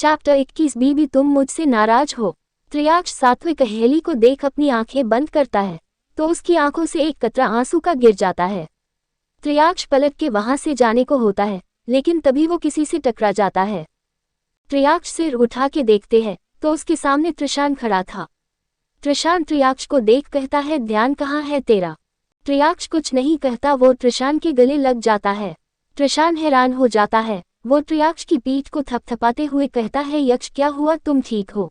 Chapter 21 बीबी तुम मुझसे नाराज हो। त्रियाक्ष सात्विक अहेली को देख अपनी आंखें बंद करता है तो उसकी आंखों से एक कतरा आंसू का गिर जाता है। त्रियाक्ष पलट के वहां से जाने को होता है लेकिन तभी वो किसी से टकरा जाता है। त्रियाक्ष सिर उठा के देखते हैं तो उसके सामने त्रिशान खड़ा था। त्रिशान त्रियाक्ष को देख कहता है ध्यान कहाँ है तेरा। त्रियाक्ष कुछ नहीं कहता, वो त्रिशान के गले लग जाता है। त्रिशान हैरान हो जाता है। वो त्रियाक्ष की पीठ को थपथपाते हुए कहता है यक्ष क्या हुआ, तुम ठीक हो।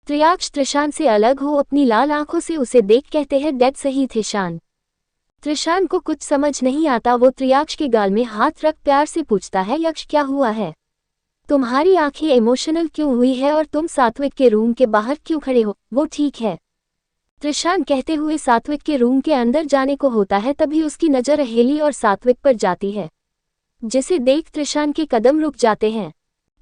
त्रियाक्ष त्रिशान से अलग हो अपनी लाल आंखों से उसे देख कहते हैं डैड सही थे शान। त्रिशान को कुछ समझ नहीं आता, वो त्रियाक्ष के गाल में हाथ रख प्यार से पूछता है यक्ष क्या हुआ है, तुम्हारी आंखें इमोशनल क्यों हुई है और तुम सात्विक के रूम के बाहर क्यों खड़े हो, वो ठीक है। त्रिशान कहते हुए सात्विक के रूम के अंदर जाने को होता है तभी उसकी नज़र अहेली और सात्विक पर जाती है, जिसे देख त्रिशान के कदम रुक जाते हैं।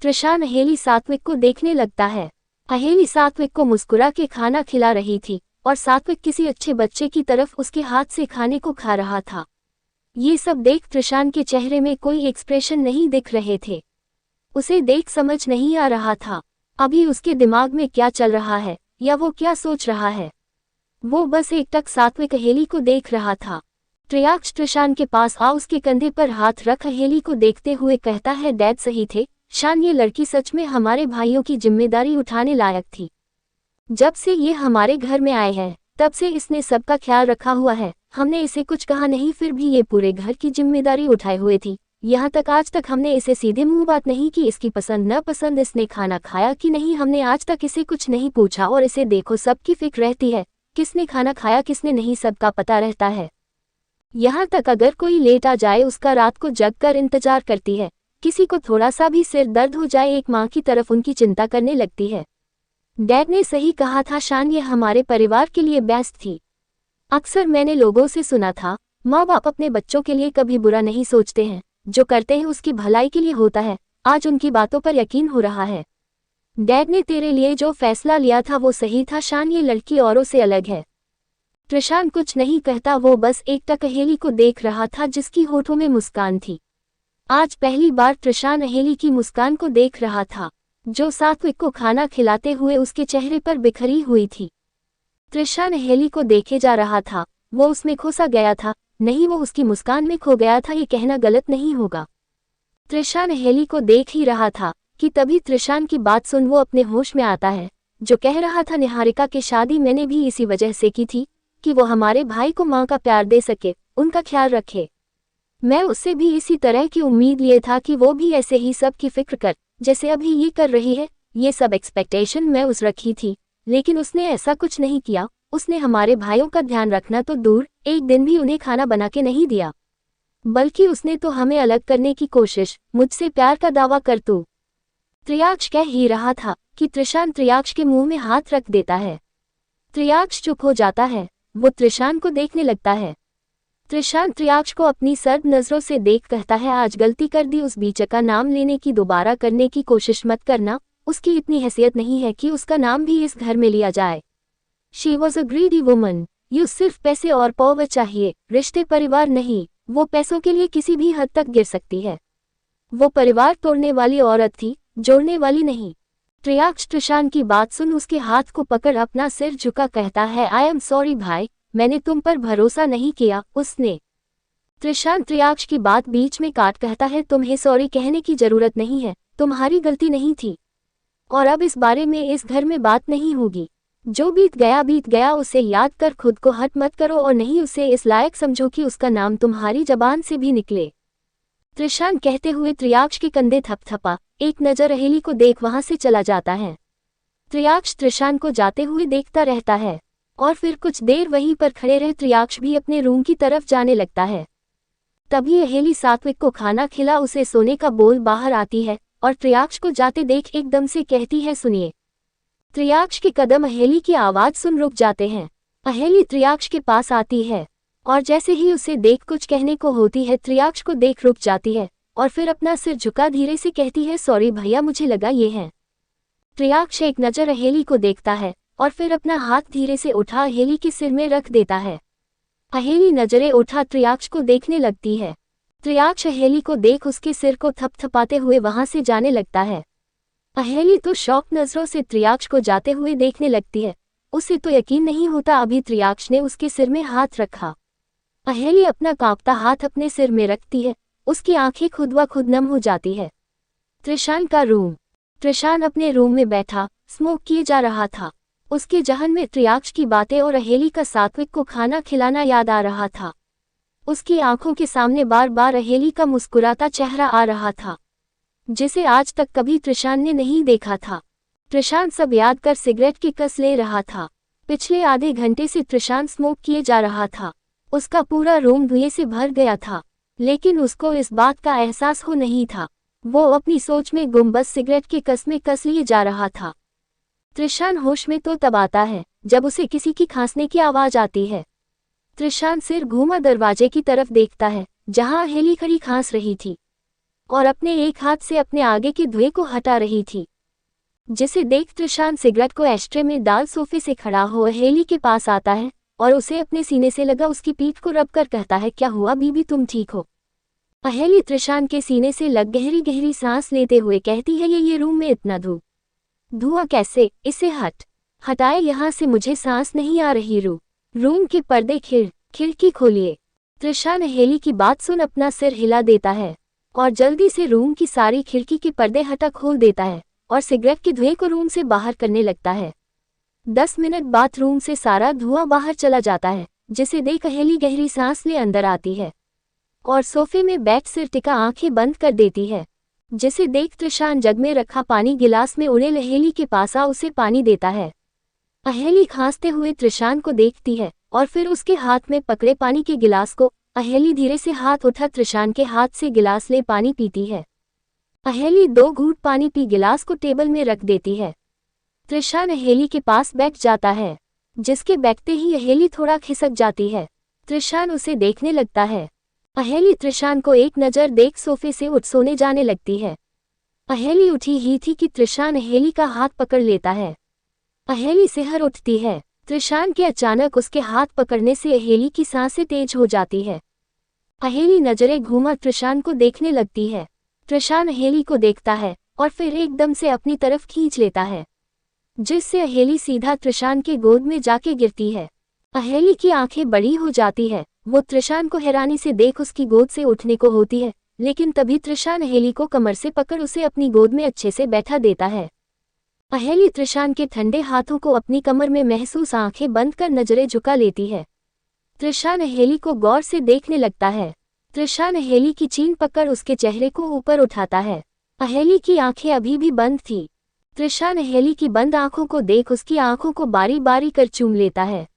त्रिशान अहेली सात्विक को देखने लगता है। अहेली सात्विक को मुस्कुरा के खाना खिला रही थी और सात्विक किसी अच्छे बच्चे की तरफ उसके हाथ से खाने को खा रहा था। ये सब देख त्रिशान के चेहरे में कोई एक्सप्रेशन नहीं दिख रहे थे। उसे देख समझ नहीं आ रहा था अभी उसके दिमाग में क्या चल रहा है या वो क्या सोच रहा है। वो बस एकटक सात्विक अहेली को देख रहा था। त्रियाक्ष त्रिशान के पास आ उसके कंधे पर हाथ रख अहेली को देखते हुए कहता है डैड सही थे शान, ये लड़की सच में हमारे भाइयों की जिम्मेदारी उठाने लायक थी। जब से ये हमारे घर में आए हैं तब से इसने सबका ख्याल रखा हुआ है। हमने इसे कुछ कहा नहीं फिर भी ये पूरे घर की जिम्मेदारी उठाए हुए थी। यहाँ तक आज तक हमने इसे सीधे मुंह बात नहीं की इसकी पसंद न पसंद, इसने खाना खाया कि नहीं, हमने आज तक इसे कुछ नहीं पूछा। और इसे देखो सबकी फिक्र रहती है, किसने खाना खाया किसने नहीं सबका पता रहता है। यहाँ तक अगर कोई लेट आ जाए उसका रात को जग कर इंतजार करती है। किसी को थोड़ा सा भी सिर दर्द हो जाए एक माँ की तरफ उनकी चिंता करने लगती है। डैड ने सही कहा था शान, ये हमारे परिवार के लिए बेस्ट थी। अक्सर मैंने लोगों से सुना था माँ बाप अपने बच्चों के लिए कभी बुरा नहीं सोचते हैं, जो करते हैं उसकी भलाई के लिए होता है। आज उनकी बातों पर यकीन हो रहा है। डैड ने तेरे लिए जो फैसला लिया था वो सही था शान, ये लड़की औरों से अलग है। त्रिशान कुछ नहीं कहता, वो बस एकटक अहेली को देख रहा था जिसकी होठों में मुस्कान थी। आज पहली बार त्रिशान अहेली की मुस्कान को देख रहा था जो सात्विक को खाना खिलाते हुए उसके चेहरे पर बिखरी हुई थी। त्रिशान अहेली को देखे जा रहा था, वो उसमें खोसा गया था, नहीं वो उसकी मुस्कान में खो गया था। ये कहना गलत नहीं होगा। त्रिशान अहेली को देख ही रहा था कि तभी त्रिशान की बात सुन वो अपने होश में आता है, जो कह रहा था निहारिका की शादी मैंने भी इसी वजह से की थी कि वो हमारे भाई को माँ का प्यार दे सके, उनका ख्याल रखे। मैं उससे भी इसी तरह की उम्मीद लिए था कि वो भी ऐसे ही सब की फिक्र कर जैसे अभी ये कर रही है। ये सब एक्सपेक्टेशन मैं उस रखी थी, लेकिन उसने ऐसा कुछ नहीं किया। उसने हमारे भाइयों का ध्यान रखना तो दूर, एक दिन भी उन्हें खाना बना के नहीं दिया, बल्कि उसने तो हमें अलग करने की कोशिश। मुझसे प्यार का दावा कर तू। त्रियाक्ष कह ही रहा था कि त्रिशान त्रियाक्ष के मुंह में हाथ रख देता है। त्रियाक्ष चुप हो जाता है, वो त्रिशान को देखने लगता है। त्रिशान त्रियाक्ष को अपनी सर्द नजरों से देख कहता है आज गलती कर दी, उस बीच का नाम लेने की दोबारा करने की कोशिश मत करना। उसकी इतनी हैसियत नहीं है कि उसका नाम भी इस घर में लिया जाए। She was a greedy woman. You सिर्फ पैसे और पावर चाहिए, रिश्ते परिवार नहीं। वो पैसों के लिए किसी भी हद तक गिर सकती है। वो परिवार तोड़ने वाली औरत थी, जोड़ने वाली नहीं। त्रियाक्ष त्रिशान की बात सुन उसके हाथ को पकड़ अपना सिर झुका कहता है आई एम सॉरी भाई, मैंने तुम पर भरोसा नहीं किया। उसने त्रिशान त्रियाक्ष की बात बीच में काट कहता है तुम्हें सॉरी कहने की जरूरत नहीं है, तुम्हारी गलती नहीं थी और अब इस बारे में इस घर में बात नहीं होगी। जो बीत गया, उसे याद कर खुद को हट मत करो और नहीं उसे इस लायक समझो कि उसका नाम तुम्हारी जबान से भी निकले। त्रिशान कहते हुए त्रियाक्ष के कंधे थपथपा एक नजर अहेली को देख वहां से चला जाता है। त्रियाक्ष त्रिशान को जाते हुए देखता रहता है और फिर कुछ देर वहीं पर खड़े रहे। त्रियाक्ष भी अपने रूम की तरफ जाने लगता है। तभी अहेली सात्विक को खाना खिला उसे सोने का बोल बाहर आती है और त्रियाक्ष को जाते देख एकदम से कहती है सुनिए। त्रियाक्ष के कदम अहेली की आवाज सुन रुक जाते हैं। अहेली त्रियाक्ष के पास आती है और जैसे ही उसे देख कुछ कहने को होती है त्रियाक्ष को देख रुक जाती है और फिर अपना सिर झुका धीरे से कहती है सॉरी भैया, मुझे लगा ये है। त्रियाक्ष एक नजर अहेली को देखता है और फिर अपना हाथ धीरे से उठा अहेली के सिर में रख देता है। अहेली नजरें उठा त्रियाक्ष को देखने लगती है। त्रियाक्ष अहेली को देख उसके सिर को थपथपाते हुए वहां से जाने लगता है। अहेली तो शौक नजरों से त्रियाक्ष को जाते हुए देखने लगती है। उसे तो यकीन नहीं होता अभी त्रियाक्ष ने उसके सिर में हाथ रखा। अहेली अपना कांपता हाथ अपने सिर में रखती है, उसकी आंखें खुद व खुद नम हो जाती है। त्रिशान का रूम। त्रिशान अपने रूम में बैठा स्मोक किए जा रहा था। उसके जहन में त्रियाक्ष की बातें और अहेली का सात्विक को खाना खिलाना याद आ रहा था। उसकी आंखों के सामने बार बार अहेली का मुस्कुराता चेहरा आ रहा था, जिसे आज तक कभी त्रिशान ने नहीं देखा था। त्रिशान सब याद कर सिगरेट की कस ले रहा था। पिछले आधे घंटे से त्रिशान स्मोक किए जा रहा था। उसका पूरा रूम धुएं से भर गया था, लेकिन उसको इस बात का एहसास हो नहीं था। वो अपनी सोच में गुम बस सिगरेट के कस में कस लिए जा रहा था। त्रिशान होश में तो तब आता है जब उसे किसी की खांसने की आवाज आती है। त्रिशान सिर घूमा दरवाजे की तरफ देखता है जहां अहेली खड़ी खांस रही थी और अपने एक हाथ से अपने आगे के धुएं को हटा रही थी, जिसे देख त्रिशान सिगरेट को एस्ट्रे में डाल सोफे से खड़ा हो अहेली के पास आता है और उसे अपने सीने से लगा उसकी पीठ को रब कर कहता है, क्या हुआ बीबी, तुम ठीक हो? अहेली त्रिशान के सीने से लग गहरी गहरी सांस लेते हुए कहती है, ये रूम में इतना धुआं कैसे? इसे हटाए यहाँ से, मुझे सांस नहीं आ रही। रूम के पर्दे खिड़की खोलिए। त्रिशान अहेली की बात सुन अपना सिर हिला देता है और जल्दी से रूम की सारी खिड़की के पर्दे हटा खोल देता है और सिगरेट के धुएं को रूम से बाहर करने लगता है। 10 मिनट बाद रूम से सारा धुआं बाहर चला जाता है, जिसे देख अहेली गहरी सांस ले अंदर आती है और सोफे में बैठ सिर टिका आंखें बंद कर देती है, जिसे देख त्रिशान जग में रखा पानी गिलास में उड़े अहेली के पास आ उसे पानी देता है। अहेली खांसते हुए त्रिशान को देखती है और फिर उसके हाथ में पकड़े पानी के गिलास को अहेली धीरे से हाथ उठा त्रिशान के हाथ से गिलास ले पानी पीती है। अहेली 2 घूंट पानी पी गिलास को टेबल में रख देती है। त्रिशान अहेली के पास बैठ जाता है, जिसके बैठते ही अहेली थोड़ा खिसक जाती है। त्रिशान उसे देखने लगता है। अहेली त्रिशान को एक नज़र देख सोफे से उठ सोने जाने लगती है। अहेली उठी ही थी कि त्रिशान अहेली का हाथ पकड़ लेता है। अहेली सिहर उठती है। त्रिशान के अचानक उसके हाथ पकड़ने से अहेली की सांसें तेज हो जाती है। अहेली नजरें घूमा त्रिशान को देखने लगती है। त्रिशान अहेली को देखता है और फिर एकदम से अपनी तरफ खींच लेता है, जिससे अहेली सीधा त्रिशान के गोद में जाके गिरती है। अहेली की आंखें बड़ी हो जाती है। वो त्रिशान को हैरानी से देख उसकी गोद से उठने को होती है, लेकिन तभी त्रिशान अहेली को कमर से पकड़ उसे अपनी गोद में अच्छे से बैठा देता है। अहेली त्रिशान के ठंडे हाथों को अपनी कमर में महसूस आंखें बंद कर नजरें झुका लेती है। त्रिशान अहेली को गौर से देखने लगता है। त्रिशान अहेली की चीन पकड़ उसके चेहरे को ऊपर उठाता है। अहेली की आंखें अभी भी बंद थी। त्रिशान अहेली की बंद आंखों को देख उसकी आंखों को बारी बारी कर चूम लेता है।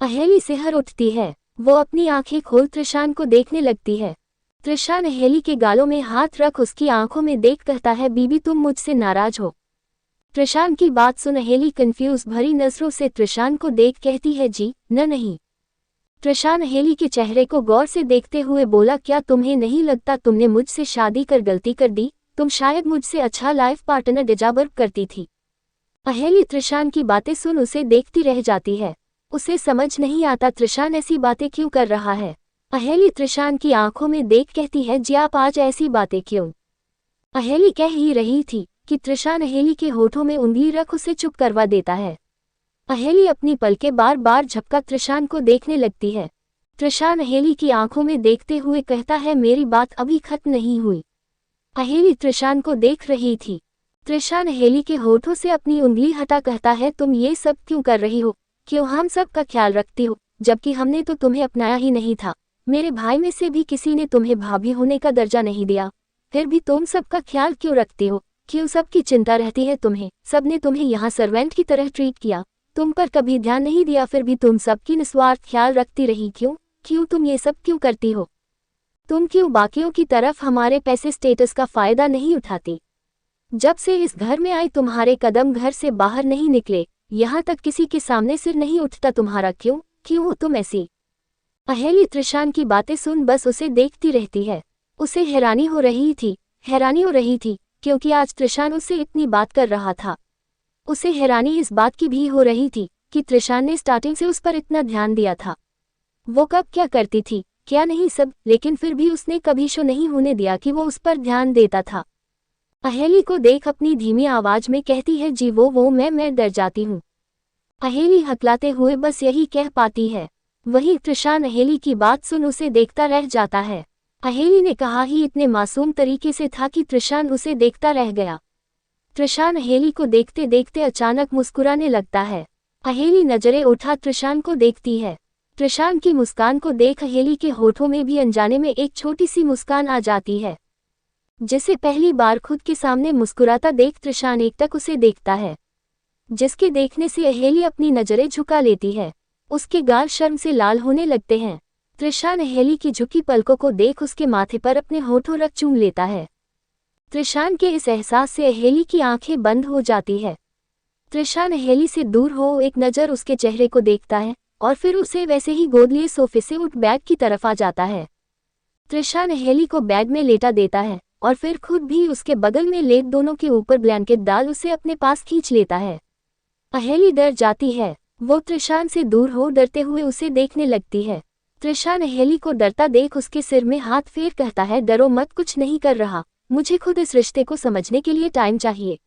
अहेली सिहर उठती है। वो अपनी आंखें खोल त्रिशान को देखने लगती है। त्रिशान अहेली के गालों में हाथ रख उसकी आंखों में देख कहता है, बीबी तुम मुझसे नाराज हो? त्रिशान की बात सुन अहेली कंफ्यूज भरी नजरों से त्रिशान को देख कहती है, जी नहीं। त्रिशान अहेली के चेहरे को गौर से देखते हुए बोला, क्या तुम्हें नहीं लगता तुमने मुझसे शादी कर गलती कर दी? तुम शायद मुझसे अच्छा लाइफ पार्टनर डिजर्व करती थी। अहेली त्रिशान की बातें सुन उसे देखती रह जाती है। उसे समझ नहीं आता त्रिशान ऐसी बातें क्यों कर रहा है। अहेली त्रिशान की आंखों में देख कहती है, जी आप आज ऐसी बातें क्यों? अहेली कह ही रही थी कि त्रिशान अहेली के होठों में उंगली रख उसे चुप करवा देता है। अहेली अपनी पलकें बार बार झपका त्रिशान को देखने लगती है। त्रिशान अहेली की आंखों में देखते हुए कहता है, मेरी बात अभी खत्म नहीं हुई। अहेली त्रिशान को देख रही थी। त्रिशान अहेली के होठों से अपनी उंगली हटा कहता है, तुम ये सब क्यों कर रही हो? क्यों हम सब का ख्याल रखती हो, जबकि हमने तो तुम्हें अपनाया ही नहीं था। मेरे भाई में से भी किसी ने तुम्हें भाभी होने का दर्जा नहीं दिया, फिर भी तुम सबका ख्याल क्यों रखती हो? क्यों सबकी चिंता रहती है तुम्हें? सबने तुम्हें यहाँ सर्वेंट की तरह ट्रीट किया, तुम पर कभी ध्यान नहीं दिया, फिर भी तुम सबकी निस्वार्थ ख्याल रखती रही। क्यों तुम ये सब क्यों करती हो? तुम क्यों बाकियों की तरफ हमारे पैसे स्टेटस का फायदा नहीं उठाती? जब से इस घर में आई तुम्हारे कदम घर से बाहर नहीं निकले, यहाँ तक किसी के सामने सिर नहीं उठता तुम्हारा। क्यों हो तुम ऐसी? अहेली त्रिशान की बातें सुन बस उसे देखती रहती है। उसे हैरानी हो रही थी क्योंकि आज त्रिशान उससे इतनी बात कर रहा था। उसे हैरानी इस बात की भी हो रही थी कि त्रिशान ने स्टार्टिंग से उस पर इतना ध्यान दिया था। वो कब क्या करती थी क्या नहीं सब, लेकिन फिर भी उसने कभी शो नहीं होने दिया कि वो उस पर ध्यान देता था। अहेली को देख अपनी धीमी आवाज में कहती है, जी वो मैं डर जाती हूँ। अहेली हकलाते हुए बस यही कह पाती है। वहीं त्रिशान अहेली की बात सुन उसे देखता रह जाता है। अहेली ने कहा ही इतने मासूम तरीके से था कि त्रिशान उसे देखता रह गया। त्रिशान अहेली को देखते देखते अचानक मुस्कुराने लगता है। अहेली नजरें उठा त्रिशान को देखती है। त्रिशान की मुस्कान को देख अहेली के होठों में भी अनजाने में एक छोटी सी मुस्कान आ जाती है। जिसे पहली बार खुद के सामने मुस्कुराता देख त्रिशान एकटक उसे देखता है, जिसके देखने से अहेली अपनी नजरें झुका लेती है। उसके गाल शर्म से लाल होने लगते हैं। त्रिशान अहेली की झुकी पलकों को देख उसके माथे पर अपने होठों रख चूम लेता है। त्रिशान के इस एहसास से अहेली की आंखें बंद हो जाती है। त्रिशान अहेली से दूर हो एक नज़र उसके चेहरे को देखता है और फिर उसे वैसे ही गोद लिए सोफे से उठ बैग की तरफ आ जाता है। त्रिशान अहेली को बैग में लेटा देता है और फिर खुद भी उसके बगल में लेट दोनों के ऊपर ब्लैंकेट डाल उसे अपने पास खींच लेता है। अहेली डर जाती है। वो त्रिशान से दूर हो डरते हुए उसे देखने लगती है। त्रिशान अहेली को डरता देख उसके सिर में हाथ फेर कहता है, डरो मत, कुछ नहीं कर रहा, मुझे खुद इस रिश्ते को समझने के लिए टाइम चाहिए।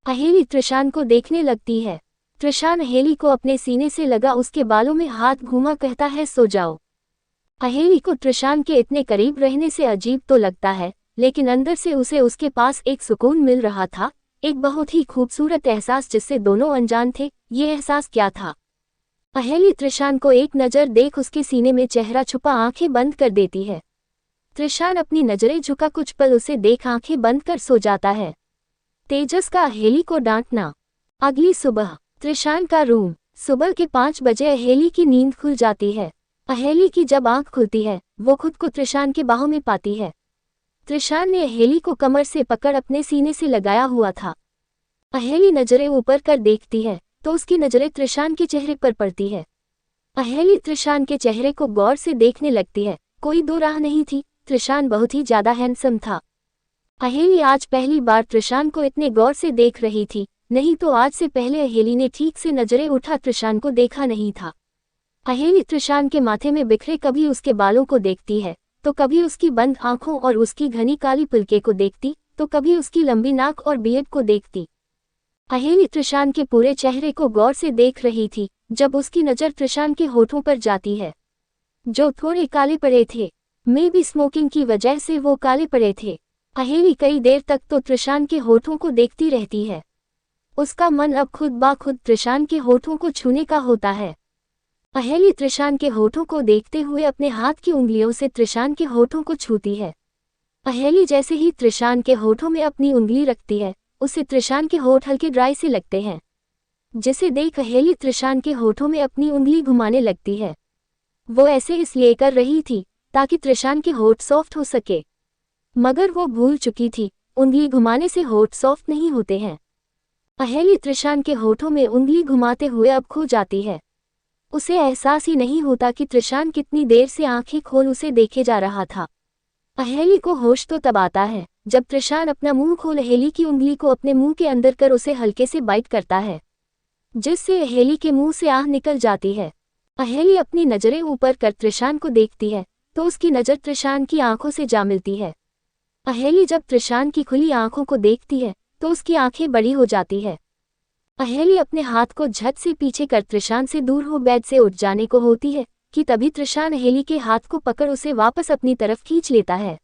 अहेली त्रिशान को देखने लगती है। त्रिशान अहेली को अपने सीने से लगा उसके बालों में हाथ घुमा कहता है, सो जाओ। अहेली को त्रिशान के इतने करीब रहने से अजीब तो लगता है, लेकिन अंदर से उसे उसके पास एक सुकून मिल रहा था, एक बहुत ही खूबसूरत एहसास जिससे दोनों अनजान थे। ये एहसास क्या था? अहेली त्रिशान को एक नज़र देख उसके सीने में चेहरा छुपा आंखें बंद कर देती है। त्रिशान अपनी नजरें झुका कुछ पल उसे देख आंखें बंद कर सो जाता है। तेजस का अहेली को डांटना। अगली सुबह त्रिशान का रूम। सुबह के 5 बजे अहेली की नींद खुल जाती है। अहेली की जब आंख खुलती है वो खुद को त्रिशान के बाहों में पाती है। त्रिशान ने अहेली को कमर से पकड़ अपने सीने से लगाया हुआ था। अहेली नजरें ऊपर कर देखती है तो उसकी नजरें त्रिशान के चेहरे पर पड़ती है। अहेली त्रिशान के चेहरे को गौर से देखने लगती है। कोई दो राह नहीं थी, त्रिशान बहुत ही ज्यादा हैंडसम था। अहेली आज पहली बार त्रिशान को इतने गौर से देख रही थी, नहीं तो आज से पहले अहेली ने ठीक से नजरें उठा त्रिशान को देखा नहीं था। अहेली त्रिशान के माथे में बिखरे कभी उसके बालों को देखती है तो कभी उसकी बंद आंखों और उसकी घनी काली पुलके को देखती तो कभी उसकी लंबी नाक और बियड को देखती। अहेली त्रिशान के पूरे चेहरे को गौर से देख रही थी जब उसकी नज़र त्रिशान के होठों पर जाती है, जो थोड़े काले पड़े थे। मे बी स्मोकिंग की वजह से वो काले पड़े थे। अहेली कई देर तक तो त्रिशान के होठों को देखती रहती है। उसका मन अब खुद ब खुद त्रिशान के होठों को छूने का होता है। अहेली त्रिशान के होठों को देखते हुए अपने हाथ की उंगलियों से त्रिशान के होठों को छूती है। अहेली जैसे ही त्रिशान के होठों में अपनी उंगली रखती है उसे त्रिशान के होठ हल्के ड्राई से लगते हैं, जिसे देख अहेली त्रिशान के होठों में अपनी उंगली घुमाने लगती है। वो ऐसे इसलिए कर रही थी ताकि त्रिशान के होठ सॉफ्ट हो सके, मगर वो भूल चुकी थी उंगली घुमाने से होठ सॉफ्ट नहीं होते हैं। अहेली त्रिशान के होठों में उंगली घुमाते हुए अब खो जाती है। उसे एहसास ही नहीं होता कि त्रिशान कितनी देर से आंखें खोल उसे देखे जा रहा था। अहेली को होश तो तब आता है जब त्रिशान अपना मुंह खोल अहेली की उंगली को अपने मुंह के अंदर कर उसे हल्के से बाइट करता है, जिससे अहेली के मुंह से आह निकल जाती है। अहेली अपनी नजरें ऊपर कर त्रिशान को देखती है तो उसकी नज़र त्रिशान की आंखों से जा मिलती है। अहेली जब त्रिशान की खुली आंखों को देखती है तो उसकी आंखें बड़ी हो जाती है। अहेली अपने हाथ को झट से पीछे कर त्रिशान से दूर हो बेड से उठ जाने को होती है कि तभी त्रिशान अहेली के हाथ को पकड़ उसे वापस अपनी तरफ खींच लेता है,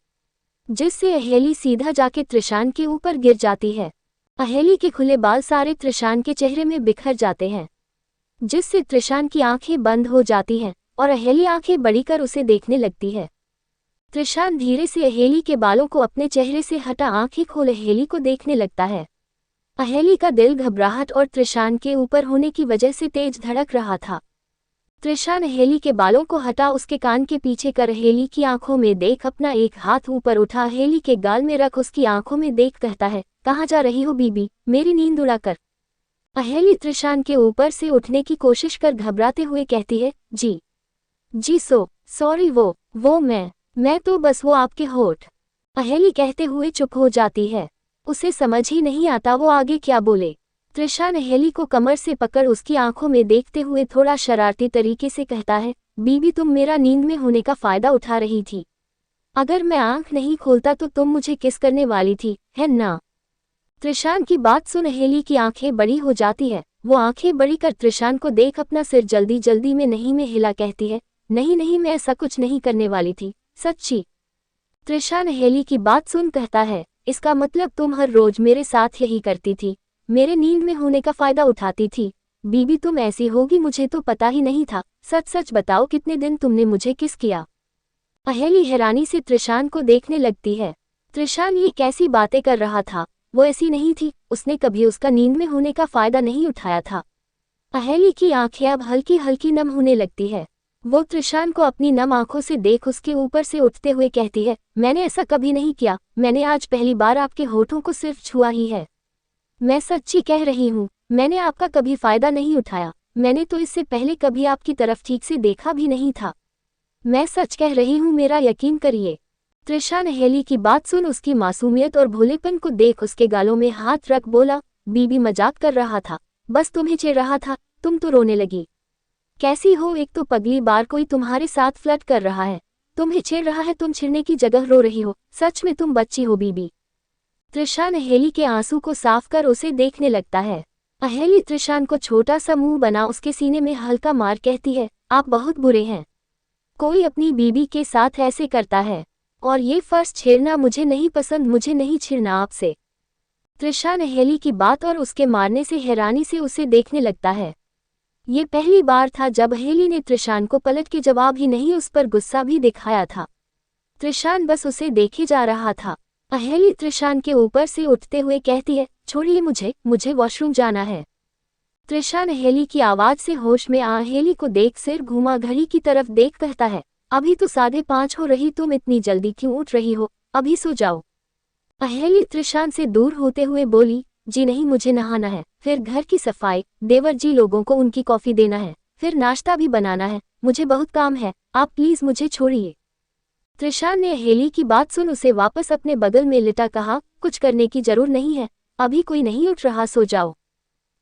जिससे अहेली सीधा जाके त्रिशान के ऊपर गिर जाती है। अहेली के खुले बाल सारे त्रिशान के चेहरे में बिखर जाते हैं, जिससे त्रिशान की आंखें बंद हो जाती हैं और अहेली आंखें बड़ी कर उसे देखने लगती है। त्रिशान धीरे से अहेली के बालों को अपने चेहरे से हटा आंखें खोल अहेली को देखने लगता है। अहेली का दिल घबराहट और त्रिशान के ऊपर होने की वजह से तेज धड़क रहा था। त्रिशान अहेली के बालों को हटा उसके कान के पीछे कर अहेली की आंखों में देख अपना एक हाथ ऊपर उठा अहेली के गाल में रख उसकी आंखों में देख कहता है, कहाँ जा रही हो बीबी, मेरी नींद उड़ा कर। अहेली त्रिशान के ऊपर से उठने की कोशिश कर घबराते हुए कहती है, जी सॉरी वो मैं तो बस वो आपके होठ। अहेली कहते हुए चुप हो जाती है। उसे समझ ही नहीं आता वो आगे क्या बोले। त्रिशान अहेली को कमर से पकड़ उसकी आंखों में देखते हुए थोड़ा शरारती तरीके से कहता है, बीबी तुम मेरा नींद में होने का फायदा उठा रही थी। अगर मैं आंख नहीं खोलता तो तुम मुझे किस करने वाली थी, है ना? त्रिशान की बात सुन अहेली की आंखें बड़ी हो जाती है। वो आंखें बड़ी कर त्रिशान को देख अपना सिर जल्दी जल्दी में नहीं में हिला कहती है, नहीं नहीं, मैं ऐसा कुछ नहीं करने वाली थी, सच्ची। त्रिशान अहेली की बात सुन कहता है, इसका मतलब तुम हर रोज मेरे साथ यही करती थी, मेरे नींद में होने का फायदा उठाती थी। बीबी तुम ऐसी होगी मुझे तो पता ही नहीं था, सच सच बताओ कितने दिन तुमने मुझे किस किया। अहेली हैरानी से त्रिशान को देखने लगती है। त्रिशान ये कैसी बातें कर रहा था, वो ऐसी नहीं थी, उसने कभी उसका नींद में होने का फायदा नहीं उठाया था। अहेली की आंखें अब हल्की हल्की नम होने लगती है। वो त्रिशान को अपनी नम आंखों से देख उसके ऊपर से उठते हुए कहती है, मैंने ऐसा कभी नहीं किया, मैंने आज पहली बार आपके होठों को सिर्फ छुआ ही है। मैं सच्ची कह रही हूँ, मैंने आपका कभी फायदा नहीं उठाया, मैंने तो इससे पहले कभी आपकी तरफ ठीक से देखा भी नहीं था। मैं सच कह रही हूँ, मेरा यकीन करिए। त्रिशान अहेली की बात सुन उसकी मासूमियत और भोलेपन को देख उसके गालों में हाथ रख बोला, बीबी मजाक कर रहा था, बस तुम्हें चिढ़ रहा था, तुम तो रोने लगी। कैसी हो, एक तो पगली बार कोई तुम्हारे साथ फ्लर्ट कर रहा है, तुम्हें चिढ़ रहा है, तुम चिढ़ने की जगह रो रही हो, सच में तुम बच्ची हो बीबी। त्रिशान अहेली के आंसू को साफ कर उसे देखने लगता है। अहेली त्रिशान को छोटा सा मुंह बना उसके सीने में हल्का मार कहती है, आप बहुत बुरे हैं, कोई अपनी बीबी के साथ ऐसे करता है, और ये फर्श छेड़ना मुझे नहीं पसंद, मुझे नहीं छेड़ना आपसे। त्रिशान अहेली की बात और उसके मारने से हैरानी से उसे देखने लगता है। ये पहली बार था जब अहेली ने त्रिशान को पलट के जवाब ही नहीं उस पर गुस्सा भी दिखाया था। त्रिशान बस उसे देखे जा रहा था। अहेली त्रिशान के ऊपर से उठते हुए कहती है, छोड़िए मुझे वॉशरूम जाना है। त्रिशान अहेली की आवाज से होश में आ अहेली को देख सिर घुमा घड़ी की तरफ देख कहता है, अभी तो 5:30 हो रही, तुम इतनी जल्दी क्यों उठ रही हो, अभी सो जाओ। अहेली त्रिशान से दूर होते हुए बोली, जी नहीं, मुझे नहाना है, फिर घर की सफाई, देवर जी लोगों को उनकी कॉफी देना है, फिर नाश्ता भी बनाना है, मुझे बहुत काम है, आप प्लीज मुझे छोड़िए। त्रिशान ने अहेली की बात सुन उसे वापस अपने बगल में लिटा कहा, कुछ करने की जरूर नहीं है, अभी कोई नहीं उठ रहा, सो जाओ,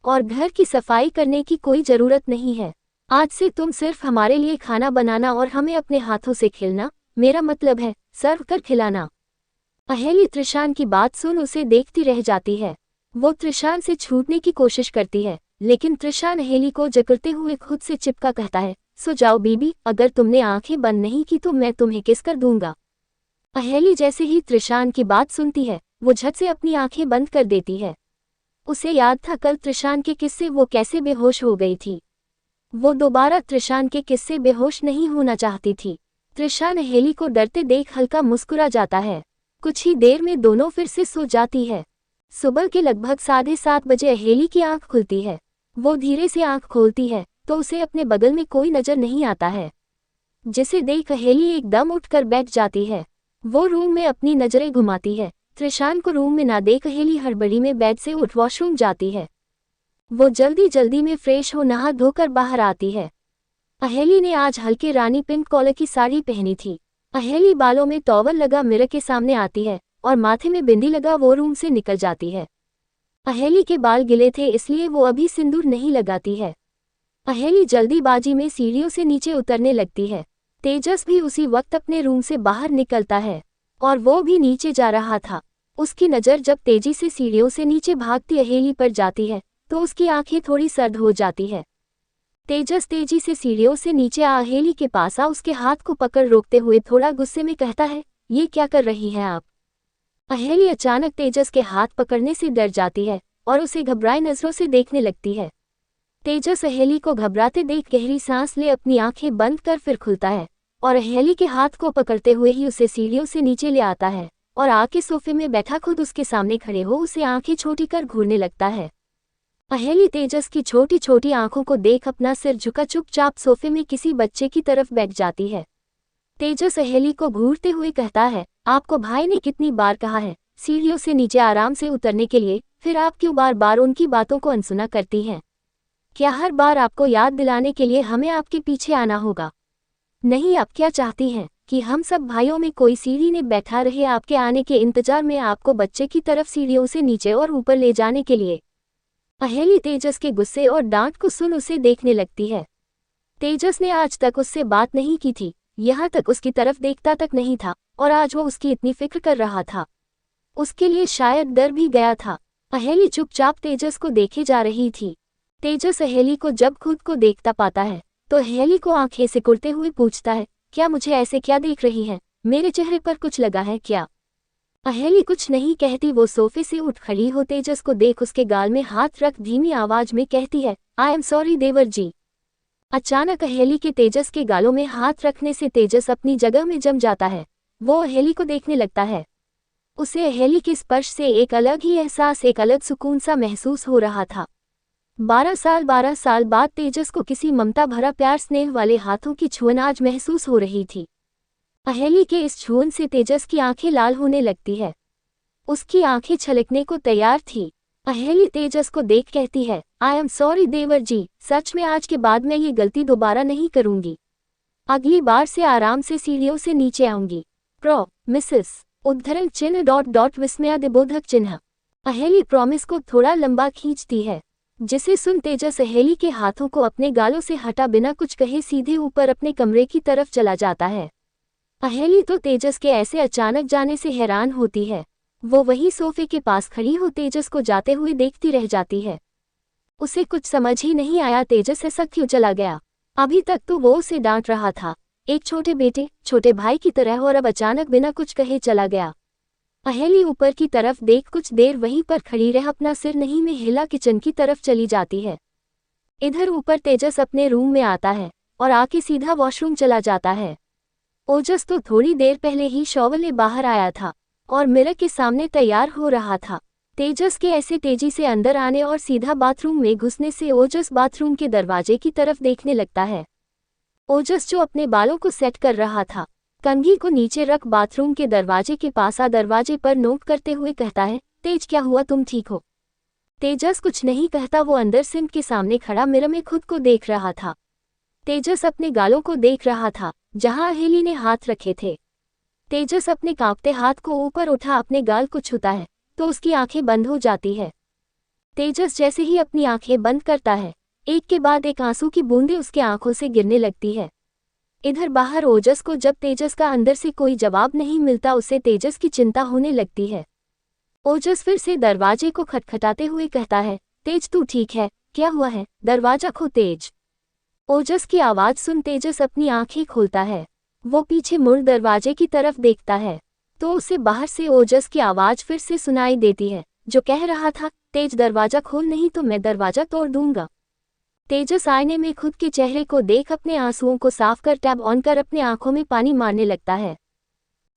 और घर की सफाई करने की कोई जरूरत नहीं है। आज से तुम सिर्फ हमारे लिए खाना बनाना और हमें अपने हाथों से खिलाना, मेरा मतलब है सर्व कर खिलाना। अहेली त्रिशान की बात सुन उसे देखती रह जाती है। वो त्रिशान से छूटने की कोशिश करती है, लेकिन त्रिशान अहेली को जकड़ते हुए खुद से चिपका कहता है, सो जाओ बीबी, अगर तुमने आंखें बंद नहीं की तो मैं तुम्हें किस कर दूंगा। अहेली जैसे ही त्रिशान की बात सुनती है, वो झट से अपनी आंखें बंद कर देती है। उसे याद था कल त्रिशान के किस्से वो कैसे बेहोश हो गई थी। वो दोबारा त्रिशान के किस्से बेहोश नहीं होना चाहती थी। त्रिशान अहेली को डरते देख हल्का मुस्कुरा जाता है। कुछ ही देर में दोनों फिर से सो जाती है। सुबह के लगभग 7:30 बजे अहेली की आंख खुलती है। वो धीरे से आंख खोलती है तो उसे अपने बगल में कोई नजर नहीं आता है, जिसे देख अहेली एकदम उठकर बैठ जाती है। वो रूम में अपनी नजरें घुमाती है। त्रिशान को रूम में ना देख अहेली हड़बड़ी में बेड से उठ वॉशरूम जाती है। वो जल्दी जल्दी में फ्रेश हो नहा धोकर बाहर आती है। अहेली ने आज हल्के रानी पिंक कॉलर की साड़ी पहनी थी। अहेली बालों में टॉवल लगा मिरर के सामने आती है और माथे में बिंदी लगा वो रूम से निकल जाती है। अहेली के बाल गिले थे इसलिए वो अभी सिंदूर नहीं लगाती है। अहेली जल्दीबाजी में सीढ़ियों से नीचे उतरने लगती है। तेजस भी उसी वक्त अपने रूम से बाहर निकलता है और वो भी नीचे जा रहा था। उसकी नज़र जब तेजी से सीढ़ियों से नीचे भागती अहेली पर जाती है तो उसकी आंखें थोड़ी सर्द हो जाती है। तेजस तेजी से सीढ़ियों से नीचे आ अहेली के पास आ उसके हाथ को पकड़ रोकते हुए थोड़ा गुस्से में कहता है, ये क्या कर रही हैं आप। अहेली अचानक तेजस के हाथ पकड़ने से डर जाती है और उसे घबराए नजरों से देखने लगती है। तेजस अहेली को घबराते देख गहरी सांस ले अपनी आंखें बंद कर फिर खुलता है और अहेली के हाथ को पकड़ते हुए ही उसे सीढ़ियों से नीचे ले आता है और आके सोफे में बैठा खुद उसके सामने खड़े हो उसे आंखें छोटी कर घूरने लगता है। अहेली तेजस की छोटी छोटी आंखों को देख अपना सिर झुका चुपचाप सोफे में किसी बच्चे की तरफ बैठ जाती है। तेजस अहेली को घूरते हुए कहता है, आपको भाई ने कितनी बार कहा है सीढ़ियों से नीचे आराम से उतरने के लिए, फिर आप क्यों बार बार उनकी बातों को अनसुना करती हैं। क्या हर बार आपको याद दिलाने के लिए हमें आपके पीछे आना होगा। नहीं, आप क्या चाहती हैं कि हम सब भाइयों में कोई सीढ़ी ने बैठा रहे आपके आने के इंतजार में आपको बच्चे की तरफ सीढ़ियों से नीचे और ऊपर ले जाने के लिए। अहेली तेजस के गुस्से और डांट को सुन उसे देखने लगती है। तेजस ने आज तक उससे बात नहीं की थी, यहाँ तक उसकी तरफ देखता तक नहीं था और आज वो उसकी इतनी फिक्र कर रहा था। उसके लिए शायद डर भी गया था। अहेली चुपचाप तेजस को देखे जा रही थी। तेजस अहेली को जब खुद को देखता पाता है तो अहेली को आंखें सिकुड़ते हुए पूछता है, क्या मुझे ऐसे क्या देख रही है? मेरे चेहरे पर कुछ लगा है क्या? अहेली कुछ नहीं कहती, वो सोफे से उठ खड़ी हो तेजस को देख उसके गाल में हाथ रख धीमी आवाज में कहती है, आई एम सॉरी देवर जी। अचानक अहेली के तेजस के गालों में हाथ रखने से तेजस अपनी जगह में जम जाता है। वो अहेली को देखने लगता है। उसे अहेली के स्पर्श से एक अलग ही एहसास, एक अलग सुकून सा महसूस हो रहा था। 12 साल बाद तेजस को किसी ममता भरा प्यार स्नेह वाले हाथों की छुअन आज महसूस हो रही थी। अहेली के इस छुअन से तेजस की आंखें लाल होने लगती है। उसकी आंखें छलकने को तैयार थी। अहेली तेजस को देख कहती है, आई एम सॉरी देवर जी, सच में आज के बाद मैं ये गलती दोबारा नहीं करूंगी। अगली बार से आराम से सीढ़ियों से नीचे आऊंगी। प्रो मिसेस उद्धरण चिन्ह विस्मयादिबोधक चिन्ह। अहेली प्रॉमिस को थोड़ा लंबा खींचती है, जिसे सुन तेजस अहेली के हाथों को अपने गालों से हटा बिना कुछ कहे सीधे ऊपर अपने कमरे की तरफ चला जाता है। अहेली तो तेजस के ऐसे अचानक जाने से हैरान होती है। वो वही सोफे के पास खड़ी हो तेजस को जाते हुए देखती रह जाती है। उसे कुछ समझ ही नहीं आया तेजस ऐसा क्यों चला गया। अभी तक तो वो उसे डांट रहा था, एक छोटे बेटे छोटे भाई की तरह, और अब अचानक बिना कुछ कहे चला गया। अहेली ऊपर की तरफ देख कुछ देर वहीं पर खड़ी रह अपना सिर नहीं में हिला किचन की तरफ चली जाती है। इधर ऊपर तेजस अपने रूम में आता है और आके सीधा वॉशरूम चला जाता है। ओजस तो थोड़ी देर पहले ही शॉवर ले बाहर आया था और मिरर के सामने तैयार हो रहा था। तेजस के ऐसे तेजी से अंदर आने और सीधा बाथरूम में घुसने से ओजस बाथरूम के दरवाजे की तरफ देखने लगता है। ओजस जो अपने बालों को सेट कर रहा था, कंघी को नीचे रख बाथरूम के दरवाजे के पास आ दरवाजे पर नोक करते हुए कहता है, तेज क्या हुआ, तुम ठीक हो? तेजस कुछ नहीं कहता, वो अंदर सिंक के सामने खड़ा मिरर में खुद को देख रहा था। तेजस अपने गालों को देख रहा था जहां अहेली ने हाथ रखे थे। तेजस अपने कांपते हाथ को ऊपर उठा अपने गाल को छूता है तो उसकी आंखें बंद हो जाती है। तेजस जैसे ही अपनी आंखें बंद करता है, एक के बाद एक आंसू की बूंदें उसके आंखों से गिरने लगती है। इधर बाहर ओजस को जब तेजस का अंदर से कोई जवाब नहीं मिलता, उसे तेजस की चिंता होने लगती है। ओजस फिर से दरवाजे को खटखटाते हुए कहता है, तेज तू ठीक है? क्या हुआ है? दरवाजा खो तेज। ओजस की आवाज सुन तेजस अपनी आंखें खोलता है। वो पीछे मुड़ दरवाजे की तरफ देखता है तो उसे बाहर से ओजस की आवाज फिर से सुनाई देती है, जो कह रहा था, तेज दरवाजा खोल नहीं तो मैं दरवाजा तोड़ दूंगा। तेजस आईने में खुद के चेहरे को देख अपने आंसुओं को साफ कर टैब ऑन कर अपने आंखों में पानी मारने लगता है।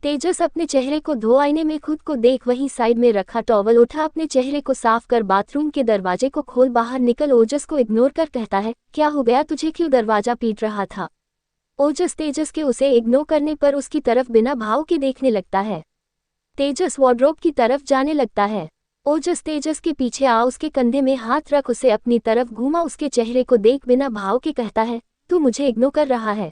तेजस अपने चेहरे को धो आईने में खुद को देख वहीं साइड में रखा टॉवल उठा अपने चेहरे को साफ कर बाथरूम के दरवाजे को खोल बाहर निकल। ओजस को इग्नोर कर कहता है, क्या हो गया तुझे, क्यों दरवाजा पीट रहा था? ओजस तेजस के उसे इग्नोर करने पर उसकी तरफ बिना भाव के देखने लगता है। तेजस वार्डरोब की तरफ जाने लगता है। ओजस तेजस के पीछे आ उसके कंधे में हाथ रख उसे अपनी तरफ घूमा, उसके चेहरे को देख बिना भाव के कहता है, तू मुझे इग्नोर कर रहा है?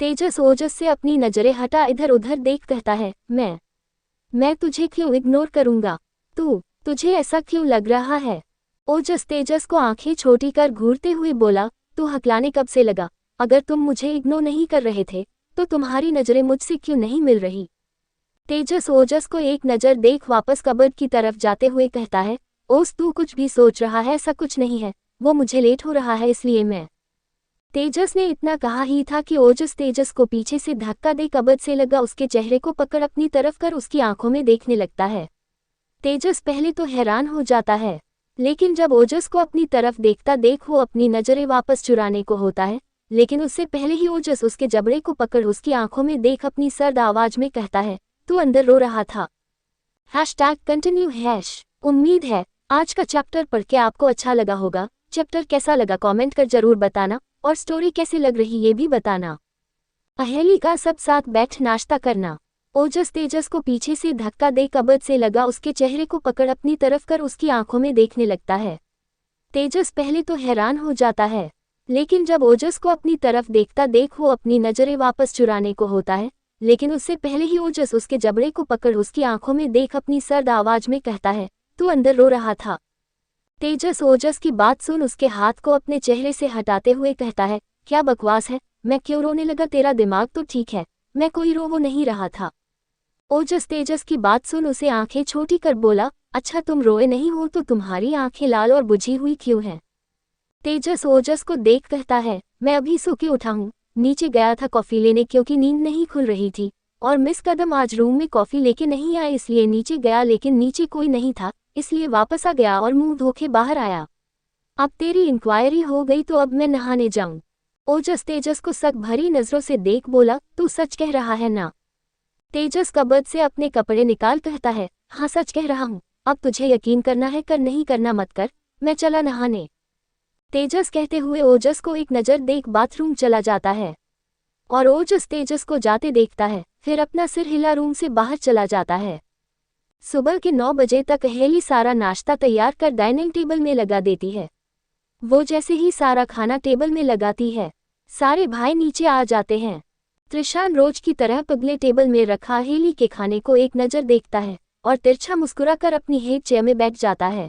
तेजस ओजस से अपनी नजरें हटा इधर उधर देख कहता है, मैं तुझे क्यों इग्नोर करूंगा? तुझे ऐसा क्यों लग रहा है? ओजस तेजस को आंखें छोटी कर घूरते हुए बोला, तू हकलाने कब से लगा? अगर तुम मुझे इग्नोर नहीं कर रहे थे तो तुम्हारी नजरें मुझसे क्यों नहीं मिल रही? तेजस ओजस को एक नज़र देख वापस कबर्ड की तरफ जाते हुए कहता है, ओस तू कुछ भी सोच रहा है, ऐसा कुछ नहीं है, वो मुझे लेट हो रहा है इसलिए मैं। तेजस ने इतना कहा ही था कि ओजस तेजस को पीछे से धक्का दे कबर्ड से लगा उसके चेहरे को पकड़ अपनी तरफ कर उसकी आंखों में देखने लगता है। तेजस पहले तो हैरान हो जाता है, लेकिन जब ओजस को अपनी तरफ देखता देख वो अपनी नजरें वापस चुराने को होता है, लेकिन उससे पहले ही ओजस उसके जबड़े को पकड़ उसकी आंखों में देख अपनी सर्द आवाज में कहता है, तू अंदर रो रहा था। #continue। उम्मीद है आज का चैप्टर पढ़ के आपको अच्छा लगा होगा। चैप्टर कैसा लगा कमेंट कर जरूर बताना और स्टोरी कैसी लग रही ये भी बताना। अहेली का सब साथ बैठ नाश्ता करना। ओजस तेजस को पीछे से धक्का दे कबर्ड से लगा उसके चेहरे को पकड़ अपनी तरफ कर उसकी आंखों में देखने लगता है। तेजस पहले तो हैरान हो जाता है, लेकिन जब ओजस को अपनी तरफ देखता देख वो अपनी नजरें वापस चुराने को होता है, लेकिन उससे पहले ही ओजस उसके जबड़े को पकड़ उसकी आंखों में देख अपनी सर्द आवाज में कहता है, तू अंदर रो रहा था। तेजस ओजस की बात सुन उसके हाथ को अपने चेहरे से हटाते हुए कहता है, क्या बकवास है, मैं क्यों रोने लगा, तेरा दिमाग तो ठीक है, मैं कोई रो वो नहीं रहा था। ओजस तेजस की बात सुन उसे आंखें छोटी कर बोला, अच्छा तुम रोए नहीं हो तो तुम्हारी आंखें लाल और बुझी हुई क्यों हैं? तेजस ओजस को देख कहता है, मैं अभी सो के उठा हूँ, नीचे गया था कॉफ़ी लेने क्योंकि नींद नहीं खुल रही थी, और मिस कदम आज रूम में कॉफ़ी लेके नहीं आए इसलिए नीचे गया, लेकिन नीचे कोई नहीं था इसलिए वापस आ गया और मुंह धो के बाहर आया। अब तेरी इंक्वायरी हो गई तो अब मैं नहाने जाऊं। ओजस तेजस को शक भरी नजरों से देख बोला, तू सच कह रहा है ना? तेजस कबर्ड से अपने कपड़े निकाल कहता है, हाँ सच कह रहा हूँ, अब तुझे यकीन करना है कर, नहीं करना मत कर, मैं चला नहाने। तेजस कहते हुए ओजस को एक नज़र देख बाथरूम चला जाता है और ओजस तेजस को जाते देखता है, फिर अपना सिर हिला रूम से बाहर चला जाता है। सुबह के 9 बजे तक अहेली सारा नाश्ता तैयार कर डाइनिंग टेबल में लगा देती है। वो जैसे ही सारा खाना टेबल में लगाती है, सारे भाई नीचे आ जाते हैं। त्रिशान रोज की तरह पगले टेबल में रखा अहेली के खाने को एक नज़र देखता है और तिरछा मुस्कुराकर अपनी हेड चेयर में बैठ जाता है।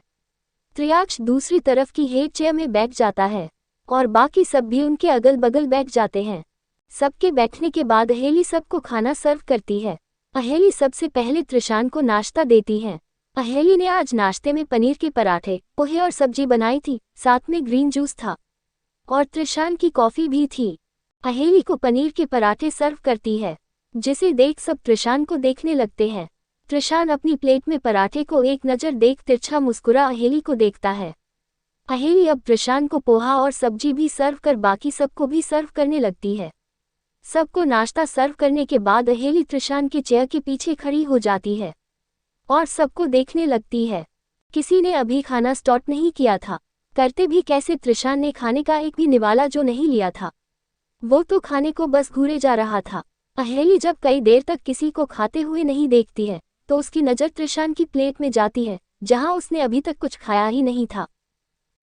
त्रियाक्ष दूसरी तरफ की हेड चेयर में बैठ जाता है और बाकी सब भी उनके अगल बगल बैठ जाते हैं। सबके बैठने के बाद अहेली सबको खाना सर्व करती है। अहेली सबसे पहले त्रिशान को नाश्ता देती है। अहेली ने आज नाश्ते में पनीर के पराठे, पोहे और सब्जी बनाई थी, साथ में ग्रीन जूस था और त्रिशान की कॉफ़ी भी थी। अहेली को पनीर के पराठे सर्व करती है, जिसे देख सब त्रिशान को देखने लगते हैं। त्रिशान अपनी प्लेट में पराठे को एक नज़र देख तिरछा मुस्कुरा अहेली को देखता है। अहेली अब त्रिशान को पोहा और सब्जी भी सर्व कर बाकी सबको भी सर्व करने लगती है। सबको नाश्ता सर्व करने के बाद अहेली त्रिशान के चेयर के पीछे खड़ी हो जाती है और सबको देखने लगती है। किसी ने अभी खाना स्टार्ट नहीं किया था, करते भी कैसे? त्रिशान ने खाने का एक भी निवाला जो नहीं लिया था, वो तो खाने को बस घूरे जा रहा था। अहेली जब कई देर तक किसी को खाते हुए नहीं देखती है तो उसकी नज़र त्रिशान की प्लेट में जाती है, जहां उसने अभी तक कुछ खाया ही नहीं था।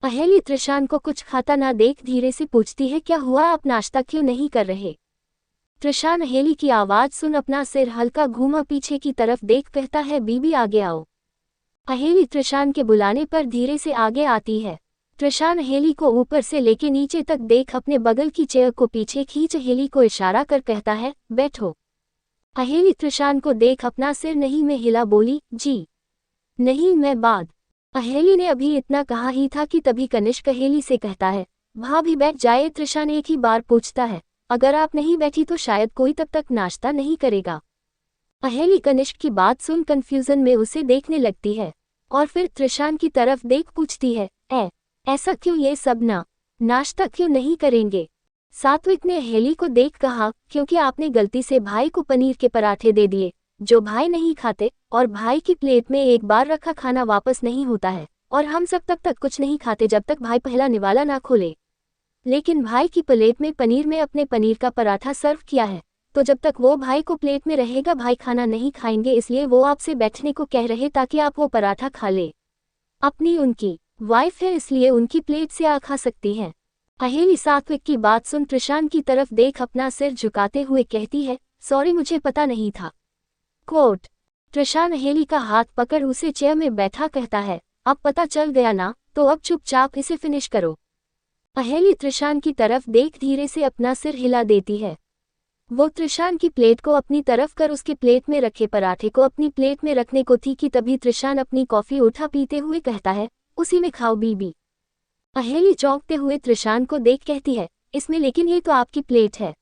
अहेली त्रिशान को कुछ खाता ना देख धीरे से पूछती है, क्या हुआ, आप नाश्ता क्यों नहीं कर रहे? त्रिशान अहेली की आवाज़ सुन अपना सिर हल्का घूमा पीछे की तरफ देख कहता है, बीबी आगे आओ। अहेली त्रिशान के बुलाने पर धीरे से आगे आती है। त्रिशान अहेली को ऊपर से लेके नीचे तक देख अपने बगल की चेयर को पीछे खींच अहेली को इशारा कर कहता है, बैठो। अहेली त्रिशान को देख अपना सिर नहीं में हिला बोली, जी नहीं मैं बाद। अहेली ने अभी इतना कहा ही था कि तभी कनिष्क अहेली से कहता है, भाभी बैठ जाए। त्रिशान एक ही बार पूछता है, अगर आप नहीं बैठी तो शायद कोई तब तक नाश्ता नहीं करेगा। अहेली कनिष्क की बात सुन कंफ्यूजन में उसे देखने लगती है और फिर त्रिशान की तरफ देख पूछती है, ऐसा क्यों, ये सब नाश्ता क्यों नहीं करेंगे? सात्विक ने अहेली को देख कहा, क्योंकि आपने गलती से भाई को पनीर के पराठे दे दिए जो भाई नहीं खाते, और भाई की प्लेट में एक बार रखा खाना वापस नहीं होता है, और हम सब तब तक कुछ नहीं खाते जब तक भाई पहला निवाला ना खोले। लेकिन भाई की प्लेट में पनीर में अपने पनीर का पराठा सर्व किया है, तो जब तक वो भाई को प्लेट में रहेगा भाई खाना नहीं खाएंगे, इसलिए वो आपसे बैठने को कह रहे ताकि आप वो पराठा खा ले। अपनी उनकी वाइफ है इसलिए उनकी प्लेट से आ खा सकती हैं। अहेली सात्विक की बात सुन त्रिशान की तरफ देख अपना सिर झुकाते हुए कहती है, सॉरी मुझे पता नहीं था। कोट। त्रिशान अहेली का हाथ पकड़ उसे चेयर में बैठा कहता है, अब पता चल गया ना, तो अब चुपचाप इसे फिनिश करो। अहेली त्रिशान की तरफ देख धीरे से अपना सिर हिला देती है। वो त्रिशान की प्लेट को अपनी तरफ कर उसके प्लेट में रखे पराठे को अपनी प्लेट में रखने को थी कि तभी त्रिशान अपनी कॉफी उठा पीते हुए कहता है, उसी में खाओ बीबी। अहेली चौंकते हुए त्रिशान को देख कहती है, इसमें? लेकिन ये तो आपकी प्लेट है,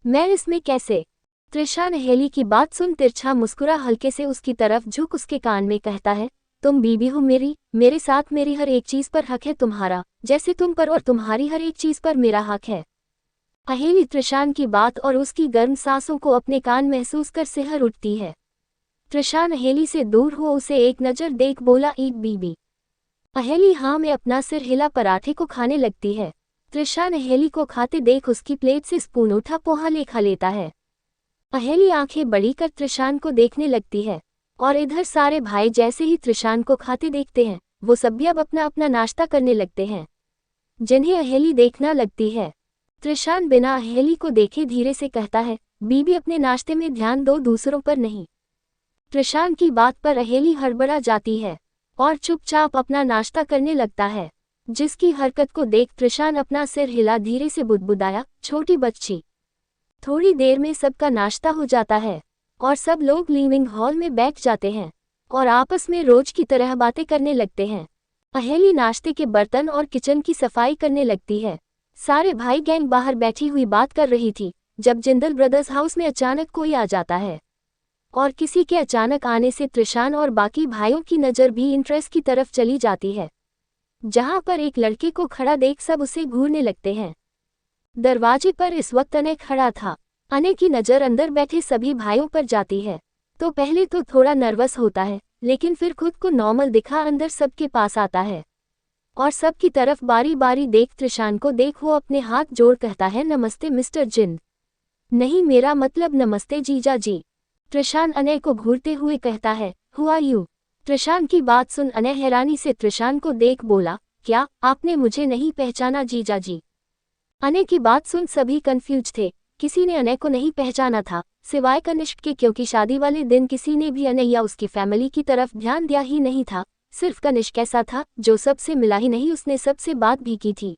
मैं इसमें कैसे? त्रिशान अहेली की बात सुन तिरछा मुस्कुरा हल्के से उसकी तरफ झुक उसके कान में कहता है, तुम बीबी हो मेरी, मेरे साथ मेरी हर एक चीज पर हक है तुम्हारा, जैसे तुम पर और तुम्हारी हर एक चीज पर मेरा हक है। अहेली त्रिशान की बात और उसकी गर्म सांसों को अपने कान महसूस कर सिहर उठती है। त्रिशान अहेली से दूर हो उसे एक नज़र देख बोला, ईट बीबी। अहेली हाँ में अपना सिर हिला पराठे को खाने लगती है। त्रिशान अहेली को खाते देख उसकी प्लेट से स्पून उठा पोहा ले खा लेता है। अहेली आंखें बड़ी कर त्रिशान को देखने लगती है और इधर सारे भाई जैसे ही त्रिशान को खाते देखते हैं वो सब भी अब अपना अपना नाश्ता करने लगते हैं, जिन्हें अहेली देखना लगती है। त्रिशान बिना अहेली को देखे धीरे से कहता है, बीबी अपने नाश्ते में ध्यान दो, दूसरों पर नहीं। त्रिशान की बात पर अहेली हड़बड़ा जाती है और चुपचाप अपना नाश्ता करने लगता है, जिसकी हरकत को देख त्रिशान अपना सिर हिला धीरे से बुदबुदाया, छोटी बच्ची। थोड़ी देर में सबका नाश्ता हो जाता है और सब लोग लिविंग हॉल में बैठ जाते हैं। और आपस में रोज की तरह बातें करने लगते हैं। अहेली नाश्ते के बर्तन और किचन की सफाई करने लगती है। सारे भाई गैंग बाहर बैठी हुई बात कर रही थी जब जिंदल ब्रदर्स हाउस में अचानक कोई आ जाता है। और किसी के अचानक आने से त्रिशान और बाकी भाइयों की नज़र भी इंट्रेस्ट की तरफ चली जाती है, जहां पर एक लड़के को खड़ा देख सब उसे घूरने लगते हैं। दरवाजे पर इस वक्त अनय खड़ा था। अनय की नज़र अंदर बैठे सभी भाइयों पर जाती है तो पहले तो थोड़ा नर्वस होता है, लेकिन फिर खुद को नॉर्मल दिखा अंदर सबके पास आता है और सबकी तरफ बारी बारी देख त्रिशान को देख वो अपने हाथ जोड़ कहता है, नमस्ते मिस्टर जिंद। नहीं, मेरा मतलब नमस्ते जीजा जी। त्रिशान अनय को घूरते हुए कहता है, हु आर यू। त्रिशान की बात सुन अनय हैरानी से त्रिशान को देख बोला, क्या आपने मुझे नहीं पहचाना जीजा जी। अनय की बात सुन सभी कंफ्यूज थे। किसी ने अनय को नहीं पहचाना था सिवाय कनिष्क के, क्योंकि शादी वाले दिन किसी ने भी अनय या उसकी फैमिली की तरफ ध्यान दिया ही नहीं था। सिर्फ कनिष्क ऐसा था जो सबसे मिला ही नहीं, उसने सबसे बात भी की थी।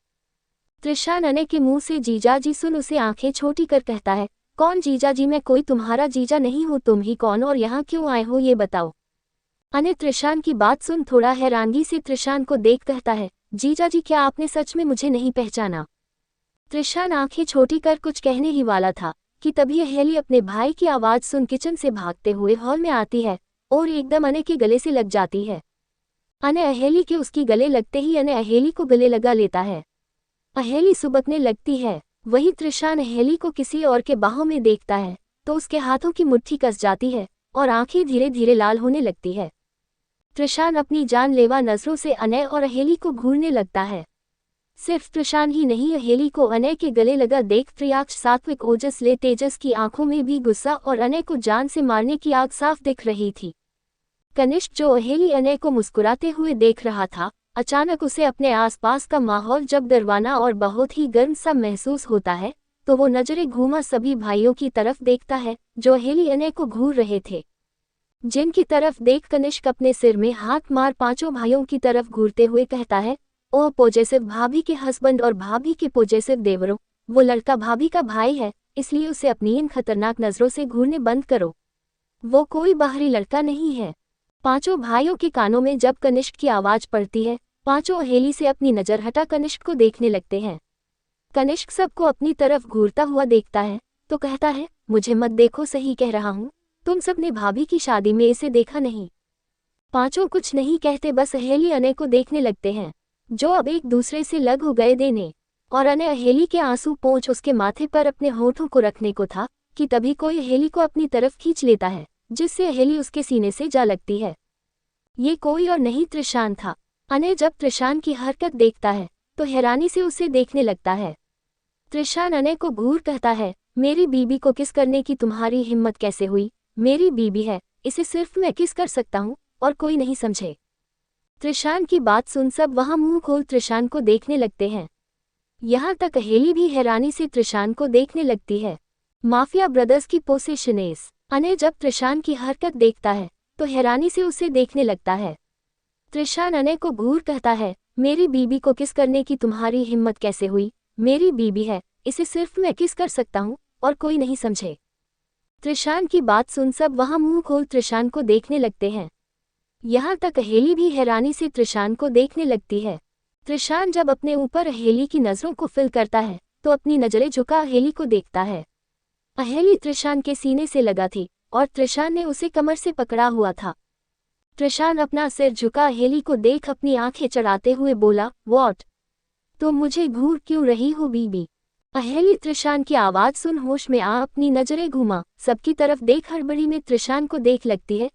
त्रिशान अनय के मुंह से जीजा जी सुन उसे आंखें छोटी कर कहता है, कौन जीजा जी, मैं कोई तुम्हारा जीजा नहीं हूँ, तुम ही कौन और यहाँ क्यों आए हो ये बताओ। अनय त्रिशान की बात सुन थोड़ा हैरानगी से त्रिशान को देख कहता है, जीजा जी क्या आपने सच में मुझे नहीं पहचाना। त्रिशान आंखें छोटी कर कुछ कहने ही वाला था कि तभी अहेली अपने भाई की आवाज सुन किचन से भागते हुए हॉल में आती है और एकदम अनय के गले से लग जाती है। अनय अहेली के उसकी गले लगते ही अनय अहेली को गले लगा लेता है। अहेली सुबकने लगती है। वही त्रिशान अहेली को किसी और के बाहों में देखता है तो उसके हाथों की मुट्ठी कस जाती है और आंखें धीरे धीरे लाल होने लगती है। त्रिशान अपनी जानलेवा नजरों से अनय और अहेली को घूरने लगता है। सिर्फ त्रिशान ही नहीं, अहेली को अनय के गले लगा देख त्रियाक्ष सात्विक ओजस ले तेजस की आंखों में भी गुस्सा और अनय को जान से मारने की आग साफ दिख रही थी। कनिष्क जो अहेली अनय को मुस्कुराते हुए देख रहा था, अचानक उसे अपने आसपास का माहौल जब डरवाना और बहुत ही गर्म सा महसूस होता है तो वो नजरें घूमा सभी भाइयों की तरफ देखता है जो अहेली अनय को घूर रहे थे, जिनकी तरफ देख कनिष्क अपने सिर में हाथ मार पांचों भाइयों की तरफ घूरते हुए कहता है, ओ पॉजेसिव भाभी के हस्बैंड और भाभी के पॉजेसिव देवरों, वो लड़का भाभी का भाई है, इसलिए उसे अपनी इन खतरनाक नजरों से घूरने बंद करो। वो कोई बाहरी लड़का नहीं है। पांचों भाइयों के कानों में जब कनिष्क की आवाज पड़ती है, पांचों अहेली से अपनी नजर हटा कनिष्क को देखने लगते हैं। कनिष्क सबको अपनी तरफ घूरता हुआ देखता है तो कहता है, मुझे मत देखो, सही कह रहा हूँ, तुम सबने भाभी की शादी में इसे देखा नहीं। पांचों कुछ नहीं कहते, बस अहेली अनय को देखने लगते हैं जो अब एक दूसरे से लग हो गए देने, और अनय अहेली के आंसू पोंछ उसके माथे पर अपने होठों को रखने को था कि तभी कोई अहेली को अपनी तरफ खींच लेता है जिससे अहेली उसके सीने से जा लगती है। ये कोई और नहीं त्रिशान था। अनय जब त्रिशान की हरकत देखता है तो हैरानी से उसे देखने लगता है। त्रिशान अनय को घूर कहता है, मेरी बीबी को किस करने की तुम्हारी हिम्मत कैसे हुई। मेरी बीबी है, इसे सिर्फ मैं किस कर सकता हूँ और कोई नहीं समझे। त्रिशान की बात सुन सब वहां मुंह खोल त्रिशान को देखने लगते हैं। यहाँ तक अहेली भी हैरानी से त्रिशान को देखने लगती है। माफिया ब्रदर्स की पोसेशनेस। अनय जब त्रिशान की हरकत देखता है तो हैरानी से उसे देखने लगता है। त्रिशान अनय को घूर कहता है, मेरी बीबी को किस करने की तुम्हारी हिम्मत कैसे हुई। मेरी बीबी है, इसे सिर्फ मैं किस कर सकता हूँ और कोई नहीं समझे। त्रिशान की बात सुन सब वहां मुंह खोल त्रिशान को देखने लगते हैं। यहाँ तक अहेली भी हैरानी से त्रिशान को देखने लगती है। त्रिशान जब अपने ऊपर अहेली की नज़रों को फिल करता है तो अपनी नज़रें झुका अहेली को देखता है। अहेली त्रिशान के सीने से लगा थी और त्रिशान ने उसे कमर से पकड़ा हुआ था। त्रिशान अपना सिर झुका अहेली को देख अपनी आंखें चढ़ाते हुए बोला, व्हाट, तुम मुझे घूर क्यों रही हो बीबी। अहेली त्रिशान की आवाज सुन होश में आ अपनी नजरें घुमा सबकी तरफ देख हड़बड़ी में त्रिशान को देख लगती है,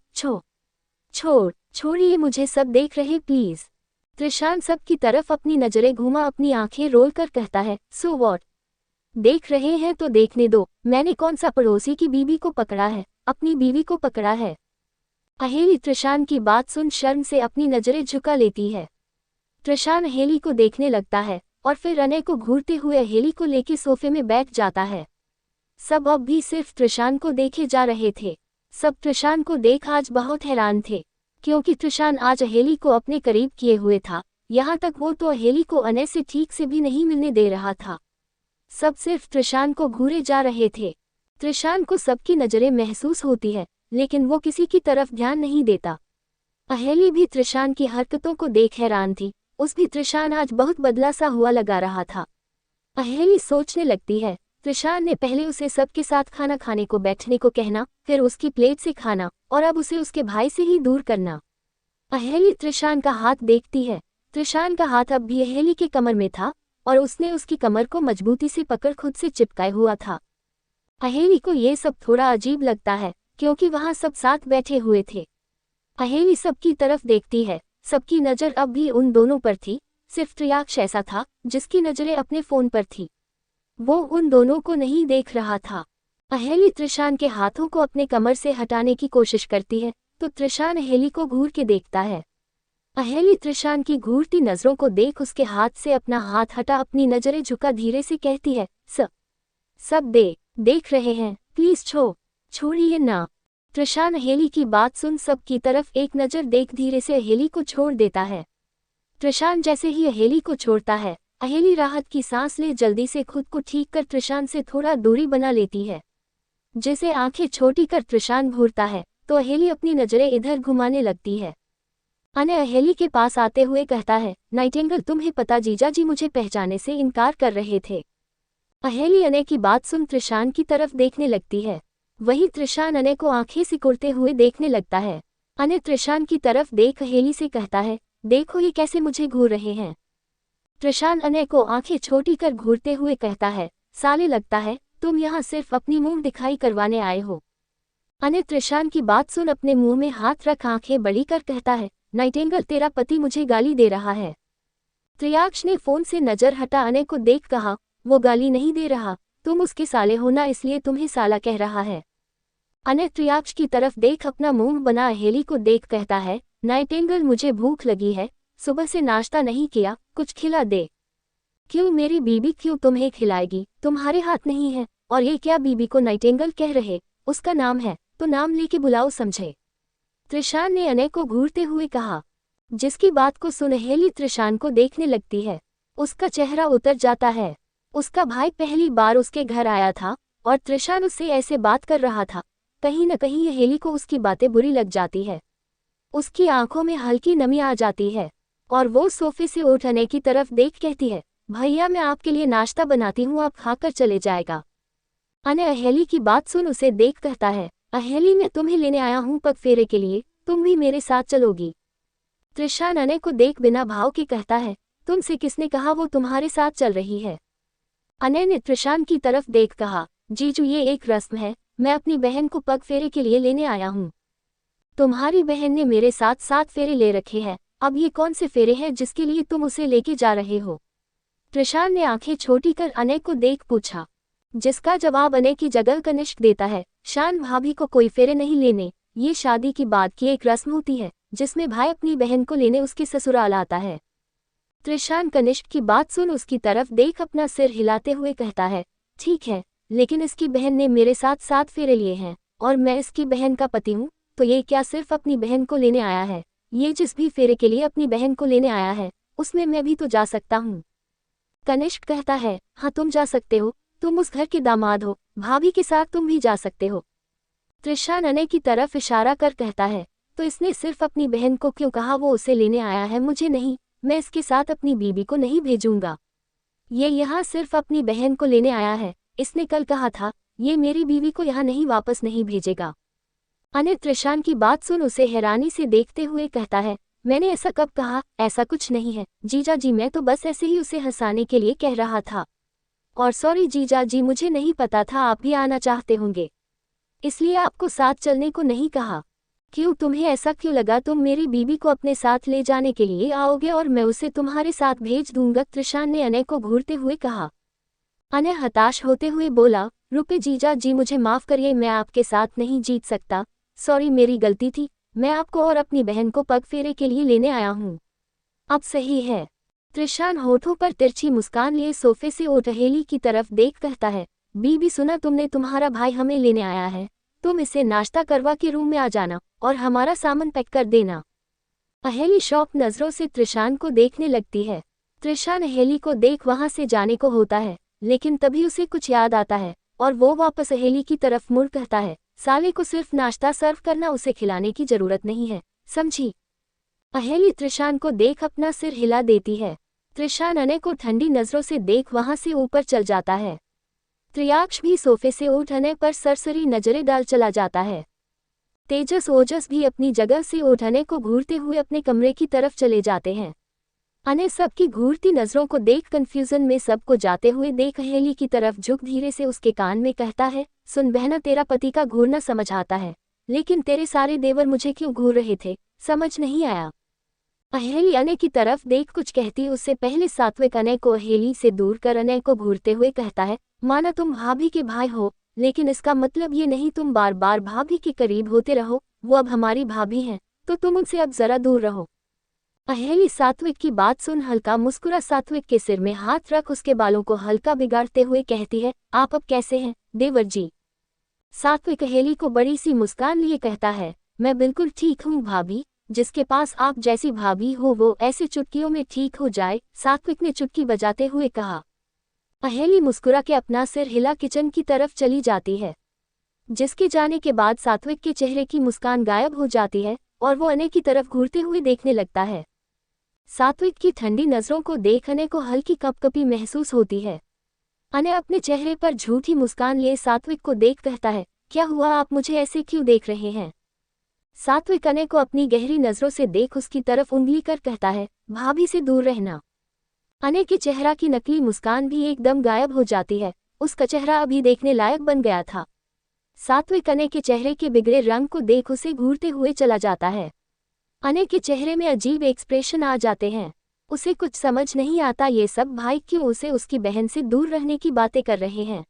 छोड़िए, मुझे सब देख रहे प्लीज। त्रिशान सबकी तरफ अपनी नजरें घुमा अपनी आंखें रोल कर कहता है, सो व्हाट, देख रहे हैं तो देखने दो, मैंने कौन सा पड़ोसी की बीवी को पकड़ा है, अपनी बीवी को पकड़ा है। अहेली त्रिशान की बात सुन शर्म से अपनी नजरें झुका लेती है। त्रिशान अहेली को देखने लगता है और फिर अनय को घूरते हुए अहेली को लेके सोफे में बैठ जाता है। सब अब भी सिर्फ त्रिशान को देखे जा रहे थे। सब त्रिशान को देख आज बहुत हैरान थे क्योंकि त्रिशान आज अहेली को अपने करीब किए हुए था। यहाँ तक वो तो अहेली को अनय से ठीक से भी नहीं मिलने दे रहा था। सब सिर्फ त्रिशान को घूरे जा रहे थे। त्रिशान को सबकी नजरें महसूस होती है लेकिन वो किसी की तरफ ध्यान नहीं देता। अहेली भी त्रिशान की हरकतों को देख हैरान थी। उस भी त्रिशान आज बहुत बदला सा हुआ लगा रहा था। अहेली सोचने लगती है, त्रिशान ने पहले उसे सबके साथ खाना खाने को बैठने को कहना, फिर उसकी प्लेट से खाना, और अब उसे उसके भाई से ही दूर करना। अहेली त्रिशान का हाथ देखती है। त्रिशान का हाथ अब भी अहेली के कमर में था और उसने उसकी कमर को मजबूती से पकड़ खुद से चिपकाए हुआ था। अहेली को ये सब थोड़ा अजीब लगता है क्योंकि वहां सब साथ बैठे हुए थे। अहेली सबकी तरफ देखती है। सबकी नज़र अब भी उन दोनों पर थी। सिर्फ त्रियाक्ष ऐसा था जिसकी नज़रें अपने फोन पर थी। वो उन दोनों को नहीं देख रहा था। अहेली त्रिशान के हाथों को अपने कमर से हटाने की कोशिश करती है तो त्रिशान अहेली को घूर के देखता है। अहेली त्रिशान की घूरती नज़रों को देख उसके हाथ से अपना हाथ हटा अपनी नज़रें झुका धीरे से कहती है, सब देख रहे हैं, प्लीज छोड़िए ना। त्रिशान अहेली की बात सुन सब की तरफ एक नज़र देख धीरे से अहेली को छोड़ देता है। त्रिशान जैसे ही अहेली को छोड़ता है, अहेली राहत की सांस ले जल्दी से खुद को ठीक कर त्रिशान से थोड़ा दूरी बना लेती है। जैसे आंखें छोटी कर त्रिशान घूरता है तो अहेली अपनी नज़रें इधर घुमाने लगती है। अने अहेली के पास आते हुए कहता है, नाइटिंगेल तुम्हें पता जीजा जी मुझे पहचाने से इनकार कर रहे थे। अहेली अने की बात सुन त्रिशान की तरफ देखने लगती है। वही त्रिशान अने को आंखें सिकुड़ते हुए देखने लगता है। अने त्रिशान की तरफ देख अहेली से कहता है, देखो ये कैसे मुझे घूर रहे हैं। त्रिशान अने को आंखें छोटी कर घूरते हुए कहता है, साले लगता है तुम यहाँ सिर्फ अपनी मुंह दिखाई करवाने आए हो। अने त्रिशान की बात सुन अपने मुंह में हाथ रख आंखें बड़ी कर कहता है, नाइटिंगेल तेरा पति मुझे गाली दे रहा है। त्रियाक्ष ने फोन से नजर हटा अने को देख कहा, वो गाली नहीं दे रहा, तुम उसके साले हो ना इसलिए तुम्हें साला कह रहा है। अने त्रियाक्ष की तरफ देख अपना मुंह बना अहेली को देख कहता है, नाइटिंगेल मुझे भूख लगी है, सुबह से नाश्ता नहीं किया, कुछ खिला दे। क्यों मेरी बीबी क्यों तुम्हें खिलाएगी, तुम्हारे हाथ नहीं है। और ये क्या बीबी को नाइटिंगेल कह रहे, उसका नाम है तो नाम लेके बुलाओ समझे। त्रिशान ने अने को घूरते हुए कहा। जिसकी बात को सुन अहेली त्रिशान को देखने लगती है। उसका चेहरा उतर जाता है। उसका भाई पहली बार उसके घर आया था और त्रिशान उससे ऐसे बात कर रहा था। कहीं न कहीं अहेली को उसकी बातें बुरी लग जाती है। उसकी आंखों में हल्की नमी आ जाती है और वो सोफे से उठ अने की तरफ देख कहती है, भैया मैं आपके लिए नाश्ता बनाती हूँ, आप खाकर चले जाएगा। अने अहेली की बात सुन उसे देख कहता है, अहेली मैं तुम्हें लेने आया हूँ पग फेरे के लिए, तुम भी मेरे साथ चलोगी। त्रिशान अने को देख बिना भाव के कहता है, तुमसे किसने कहा वो तुम्हारे साथ चल रही है। अने ने त्रिशान की तरफ देख कहा, जीजू ये एक रस्म है, मैं अपनी बहन को पग फेरे के लिए लेने आया हूँ। तुम्हारी बहन ने मेरे साथ 7 फेरे ले रखे हैं, अब ये कौन से फेरे हैं जिसके लिए तुम उसे लेके जा रहे हो। त्रिशान ने आंखें छोटी कर अने को देख पूछा, जिसका जवाब अने की जगह कनिष्क देता है, शान भाभी को कोई फेरे नहीं लेने, ये शादी की बाद की एक रस्म होती है जिसमें भाई अपनी बहन को लेने उसके ससुराल आता है। त्रिशान कनिष्क की बात सुन उसकी तरफ देख अपना सिर हिलाते हुए कहता है, ठीक है, लेकिन इसकी बहन ने मेरे साथ 7 फेरे लिए हैं और मैं इसकी बहन का पति हूँ, तो ये क्या सिर्फ अपनी बहन को लेने आया है। ये जिस भी फेरे के लिए अपनी बहन को लेने आया है उसमें मैं भी तो जा सकता हूँ। कनिष्क कहता है, हाँ तुम जा सकते हो, तुम उस घर के दामाद हो, भाभी के साथ तुम भी जा सकते हो। त्रिशान अने की तरफ इशारा कर कहता है, तो इसने सिर्फ अपनी बहन को क्यों कहा वो उसे लेने आया है, मुझे नहीं, मैं इसके साथ अपनी बीबी को नहीं भेजूंगा। ये यहाँ सिर्फ अपनी बहन को लेने आया है, इसने कल कहा था ये मेरी बीवी को यहाँ नहीं वापस नहीं भेजेगा। अने त्रिशान की बात सुन उसे हैरानी से देखते हुए कहता है, मैंने ऐसा कब कहा, ऐसा कुछ नहीं है जीजा जी, मैं तो बस ऐसे ही उसे हंसाने के लिए कह रहा था। और सॉरी जीजा जी, मुझे नहीं पता था आप भी आना चाहते होंगे, इसलिए आपको साथ चलने को नहीं कहा। क्यों, तुम्हें ऐसा क्यों लगा तुम मेरी बीबी को अपने साथ ले जाने के लिए आओगे और मैं उसे तुम्हारे साथ भेज दूंगा। त्रिशान ने अने को घूरते हुए कहा। अने हताश होते हुए बोला, रुके जीजा जी, मुझे माफ करिए, मैं आपके साथ नहीं जीत सकता, सॉरी मेरी गलती थी, मैं आपको और अपनी बहन को पग फेरे के लिए लेने आया हूँ, अब सही है। त्रिशान होठों पर तिरछी मुस्कान लिए सोफे से उठ अहेली की तरफ देख कहता है, बीबी सुना तुमने, तुम्हारा भाई हमें लेने आया है, तुम इसे नाश्ता करवा के रूम में आ जाना और हमारा सामान पैक कर देना। अहेली शौक नजरों से त्रिशान को देखने लगती है। त्रिशान अहेली को देख वहां से जाने को होता है, लेकिन तभी उसे कुछ याद आता है और वो वापस अहेली की तरफ मुड़ कहता है, साले को सिर्फ नाश्ता सर्व करना, उसे खिलाने की जरूरत नहीं है, समझी। अहेली त्रिशान को देख अपना सिर हिला देती है। त्रिशान अने को ठंडी नजरों से देख वहां से ऊपर चल जाता है। त्रियाक्ष भी सोफे से उठ अने पर सरसरी नजरें डाल चला जाता है। तेजस ओजस भी अपनी जगह से उठ अने को घूरते हुए अपने कमरे की तरफ चले जाते हैं। अने सबकी घूरती नजरों को देख कंफ्यूजन में सबको जाते हुए देख अहेली की तरफ झुक धीरे से उसके कान में कहता है, सुन बहना, तेरा पति का घूरना समझ आता है, लेकिन तेरे सारे देवर मुझे क्यों घूर रहे थे, समझ नहीं आया। अहेली अने की तरफ देख कुछ कहती उससे पहले सात्विक अने को अहेली से दूर कर अने को घूरते हुए कहता है, माना तुम भाभी के भाई हो, लेकिन इसका मतलब ये नहीं तुम बार बार भाभी के करीब होते रहो। वो अब हमारी भाभी हैं, तो तुम उनसे अब जरा दूर रहो। अहेली सात्विक की बात सुन हल्का मुस्कुरा सात्विक के सिर में हाथ रख उसके बालों को हल्का बिगाड़ते हुए कहती है, आप अब कैसे हैं देवर जी। सात्विक अहेली को बड़ी सी मुस्कान लिए कहता है, मैं बिल्कुल ठीक हूँ भाभी, जिसके पास आप जैसी भाभी हो वो ऐसे चुटकियों में ठीक हो जाए, सात्विक ने चुटकी बजाते हुए कहा। अहेली मुस्कुरा के अपना सिर हिला किचन की तरफ चली जाती है, जिसके जाने के बाद सात्विक के चेहरे की मुस्कान गायब हो जाती है और वो अने की तरफ घूरते हुए देखने लगता है। सात्विक की ठंडी नजरों को देख अने को हल्की कपकपी महसूस होती है। अने अपने चेहरे पर झूठी मुस्कान लिए सात्विक को देख कहता है, क्या हुआ, आप मुझे ऐसे क्यों देख रहे हैं। सात्विक अने को अपनी गहरी नजरों से देख उसकी तरफ उंगली कर कहता है, भाभी से दूर रहना। अने के चेहरा की नकली मुस्कान भी एकदम गायब हो जाती है, उसका चेहरा अभी देखने लायक बन गया था। सात्विक अने के चेहरे के बिगड़े रंग को देख उसे घूरते हुए चला जाता है। अने के चेहरे में अजीब एक्सप्रेशन आ जाते हैं, उसे कुछ समझ नहीं आता ये सब भाई क्यों उसे उसकी बहन से दूर रहने की बातें कर रहे हैं।